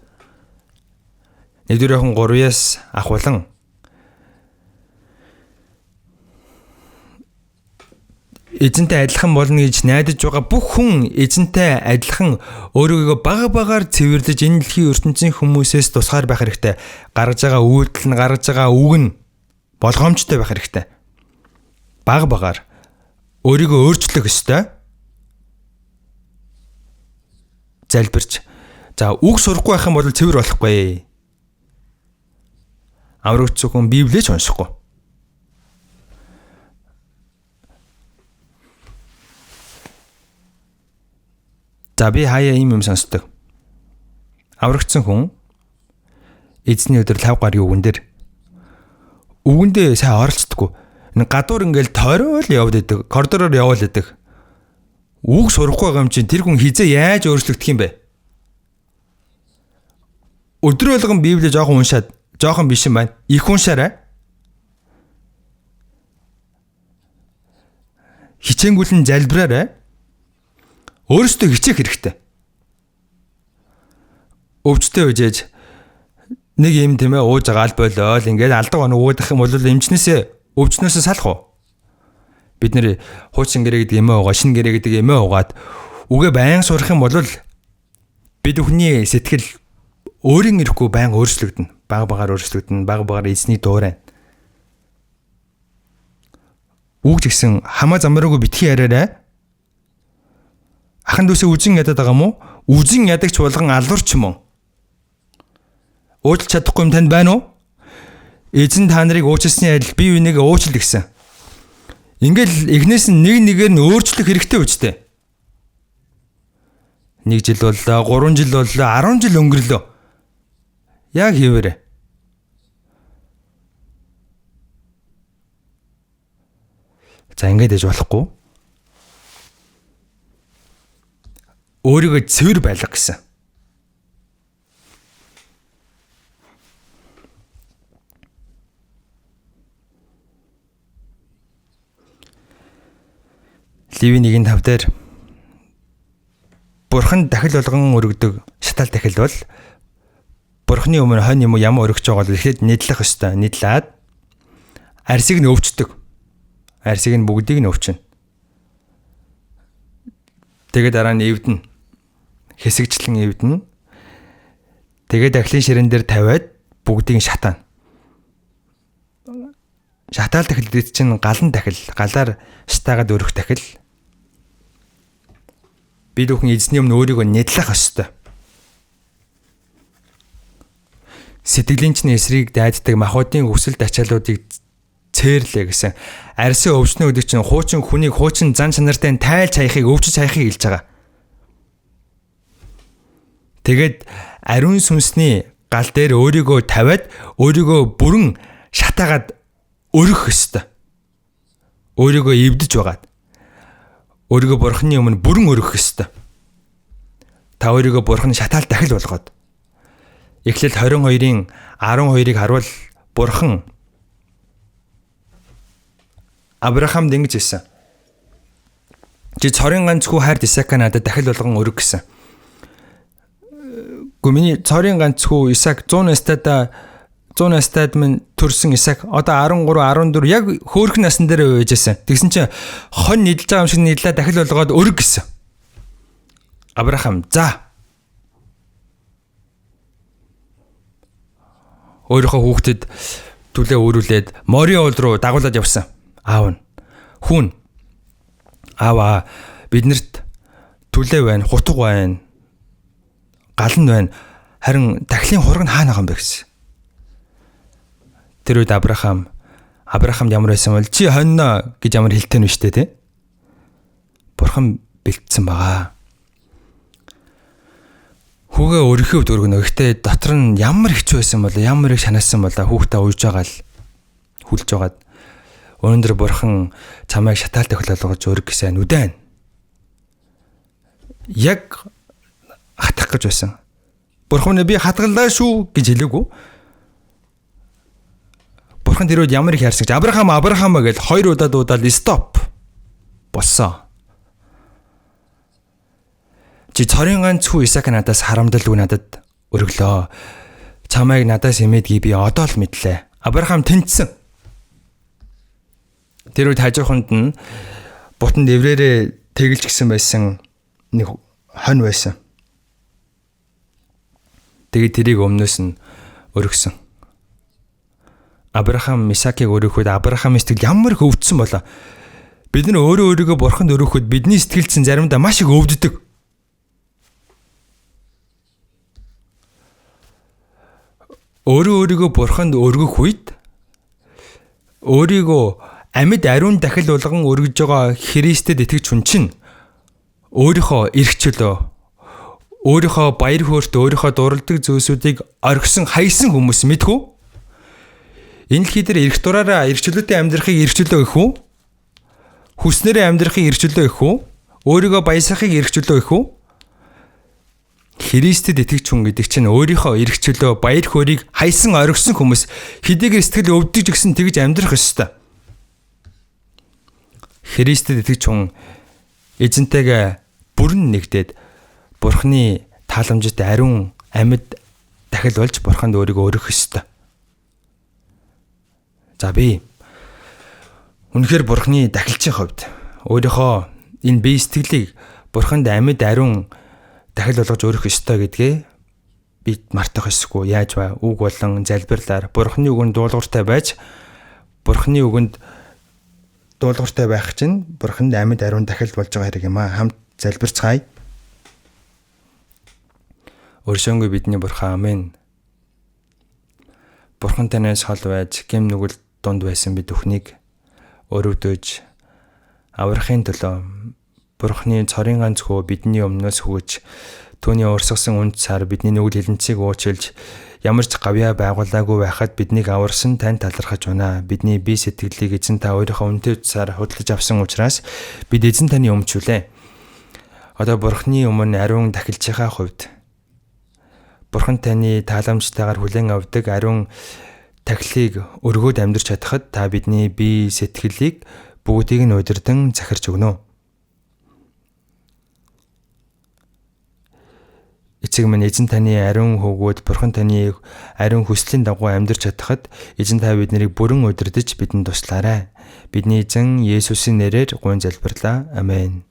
1-р 3-аас ахвалан эзэнтэй адилхан болно гэж найдаж байгаа бүх хүн эзэнтэй адилхан өөрийгөө багаар цэвэрлэж энэ дэлхийн ертөнцийн хүмүүсээс тусгаар байх хэрэгтэй. Гаргаж байгаа үйлдэл нь, гаргаж байгаа үг нь болгоомжтой байх хэрэгтэй. Багаар өөрийгөө өөрчлөх ёстой. Залбирч. За үг сурахгүй байх юм бол цэвэр болохгүй. Аврагч зөвхөн Библийг уншихгүй. За би хаяа ийм юм сонсдог. Аврагцсан хүн эзний өдөр 5 гаргийн үгэн дээр үгэндээ сайн оролцдоггүй. Нэг гадуур ингээл тойрол яваад идэг, коридороор яваал идэг. Үг сурахгүй байгаа юм чинь тэр хүн хизээ яаж өөрчлөгдөх юм бэ? Өдөр болгон Библийг жоохон уншаад жоохон биш юм байна. Их уншаарай. Хичээнгүлэн залбираарай. Өөрөөсөө хичээх хэрэгтэй. Өвчтөе үжээж нэг юм тийм ээ ууж байгаа аль болоо ингээд алдаг оноо уудах юм бол эмчнээсээ өвчнөөсөө салах уу? Бид нэр хуучин гэрээ гэдэг эмээ угаа, шин гэрээ гэдэг эмээ угаад үгээ байн сурах юм бол бид бүхний сэтгэл өөрийн ирэхгүй байн өөрчлөгдөнө. Багаар өөрчлөгдөн, багаар эзний дуурай. Үг гэсэн хамаа замраагүй битгий яриарай. Ахан дүүсээ үзэн ядаад байгаа мó? Үзэн ядагч болгон алуурч юм уу? Уучлах чадахгүй юм танд байна уу? Эзэн та нарыг уучлсны адил бие биенийг уучлал гэсэн. Ингээл эхнээс нь нэгээр нь өөрчлөх хэрэгтэй үстэй. 1 жил боллоо, 3 жил боллоо, 10 жил өнгөрлөө. Яг хийвэрэ. За ингэж ээж болохгүй. Өөрийгөө цэвэр байлга гэсэн. Ливийн 1:5 дээр Бурхан дахил болгон өргөдөг шатал дахил бол Бурханы өмнө хонь юм уу ямар өргөж байгаа бол ихэд нийтлэх ёстой. Нийтлээд арсыг нь өвчтөг. Арсыг нь бүгдийг нь өвчнө. Тэгээд дараа нь эвдэнэ. Хэсэгчлэн эвдэнэ. Тэгээд дахлын ширээн дээр тавиад бүгдийг нь шатаана. Шатаал дахил дэд чинь галан дахил, галаар шатаагаад өрөх дахил. Бид бүхэн эзний өмнө өөрийгөө нийтлэх ёстой. Сэтгэлийн чинь эсрийг дайддаг махбодын хүсэлт ачаалуудыг цээрлээ гэсэн. Арсын өвчнө гэдэг чинь хуучин хүнийг хуучин зан чанартай тайлж хаяхыг өвчж хаяхыг хэлж байгаа. Тэгээд ариун сүнсний гал дээр өөрийгөө тавиад өөрийгөө бүрэн шатаагаад өрөх ёстой. Өөрийгөө эвдэж байгаад өөрийгөө Бурханы өмнө бүрэн өрөх ёстой. Та өөрийгөө Бурхан шатаал дахил болгоод Эхлэл 22-ийн 12-ыг харуул Бурхан Авраамд ингэж хэлсэн. Чи цорын ганц хүү хайрт Исаак надад дахил болгон өрг гэсэн. Миний цорын ганц хүү Исаак 100 настайд минь төрсэн Исаак одоо 13 14 яг хөөрхөн насн дээр үйжсэн. Тэгсэн чинь хон нийлж байгаа юм шиг нийлээ дахил болгоод өрг гэсэн. Авраам за өөрийнхөө хүүхдэд түлээ өөрүүлээд Морийн уул руу дагуулад явсан. Аав нь хүүн аава биднэрт түлээ байна, хутга байна, галан байна. Харин дахлын хураг нь хаана байгаа юм бэ гэсэн. Тэр үед Авраамд ямар байсан бол чи хоньно гэж ямар хэлтэй нь штэ тий. Бурхан бэлдсэн байгаа. Хүүгээ өргөхөв дөргөнө. Гэхдээ дотор нь ямар хэцүү байсан бол ямар их шанаасан бол хүүхдээ уйж байгаа л хүлж байгаад өнөөдөр Бурхан чамайг шатаалтай хөлөөлгөж өрг гэсэн нүдэн. Яг хатах гэж байсан. Бурхан би хатгалаа шүү гэж хэлээгүй. Бурхан тэр үед ямар их ярьсан гэж Авраам гэж 2 удаа дуудаал стоп боссоо. Чи цорын ганц хүү Исаак надаас харамдалгүй надад өргөлөө. Чамайг надаас эмээдгийг би одоо л мэдлээ. Авраам тэнцсэн. Тэр үед хажууханд нь бутанд эврээрээ тэгэлж гисэн байсан нэг хонь байсан. Тэгээд тэрийг өмнөөс нь өргөсөн. Авраам Исаакийг өргөхөд Авраамын сэтгэл ямар их өвдсөн болоо. Бид нар өөрийгөө Бурханд өргөхөд бидний сэтгэлдсэн заримдаа маш их өвддөг. Өөрийгөө Бурханд өргөх үед өөрийгөө амьд ариун дахил болгон өргөж байгаа Христэд итгэж хүн чинь өөрийнхөө эрх чөлөө, өөрийнхөө баяр хөөрт, өөрийнхөө дурладаг зүйлсүүдийг оргисон хайсан хүмүүс мэдхүү? Энэ дэлхий дээр эрх дураараа эрх чөлөөтэй амьдрахыг эрх чөлөө гэх үү? Хүснээрээ амьдрахыг эрх чөлөө гэх үү? Өөрийгөө баясгахыг эрх чөлөө гэх үү? Христэд итгэж хүн гэдэг чинь өөрийнхөө эрх чөлөө, баяр хөөргийг хайсан оргисон хүмүүс хэдийгээр сэтгэл өвдөж гисэн тэгж амьдрах ёстой. Христэд итгэж хүн эзэнтэйгээ бүрэн нэгдээд Бурханы тааламжит ариун амьд дахил болж Бурханд өөрийгөө өргөх ёстой. За би үнэхээр Бурханы дахилчийн хувьд өөрийнхөө энэ бие сэтгэлийг Бурханд амьд ариун дахил болгож өргөх ёстой гэдгээ би мартах ёсгүй. Яаж вэ? Үг болон залбирлаар Бурханы үгэнд дуулууртай байж Бурханы үгэнд дуулууртай байх чинь Бурханд амьд ариун дахил болж байгаа хэрэг юм аа. Хамт залбирцгаая. Өршөөнгүй бидний Бурхан амен. Бурхан танаас хол байж гэм нүгэл дунд байсан бид бүхнийг өрөвдөж аврахын төлөө Бурханы цорын ганц хөө бидний өмнөөс хөөж түүний урсгасан үнд цаар бидний нүгэл хилэнцгийг уучлж ямар ч гавьяа байгуулаагүй байхад биднийг аварсан тань талархаж байна. Бидний бие сэтгэлийг эзэн та өөрийнхөө үнэтэй цаар хөдлөж авсан учраас бид эзэн таны өмчүүлээ. Одоо Бурханы өмнө ариун дахилчийнхаа хувьд Бурхан таны тааламжтайгаар хүлээн авдаг ариун тахилыг өргөөд амьдрч чадхад та бидний бие сэтгэлийг бүгдийг нь удирдан захирч өгнө. Эцэг минь эзэн таны ариун хөвгүүд Бурхан таны ариун хүслийн дагуу амьдрч чадхад эзэн та биднийг бүрэн удирдах бидэнд туслаарай. Бидний эзэн Есүсийн нэрээр гуйн залбирлаа. Амен.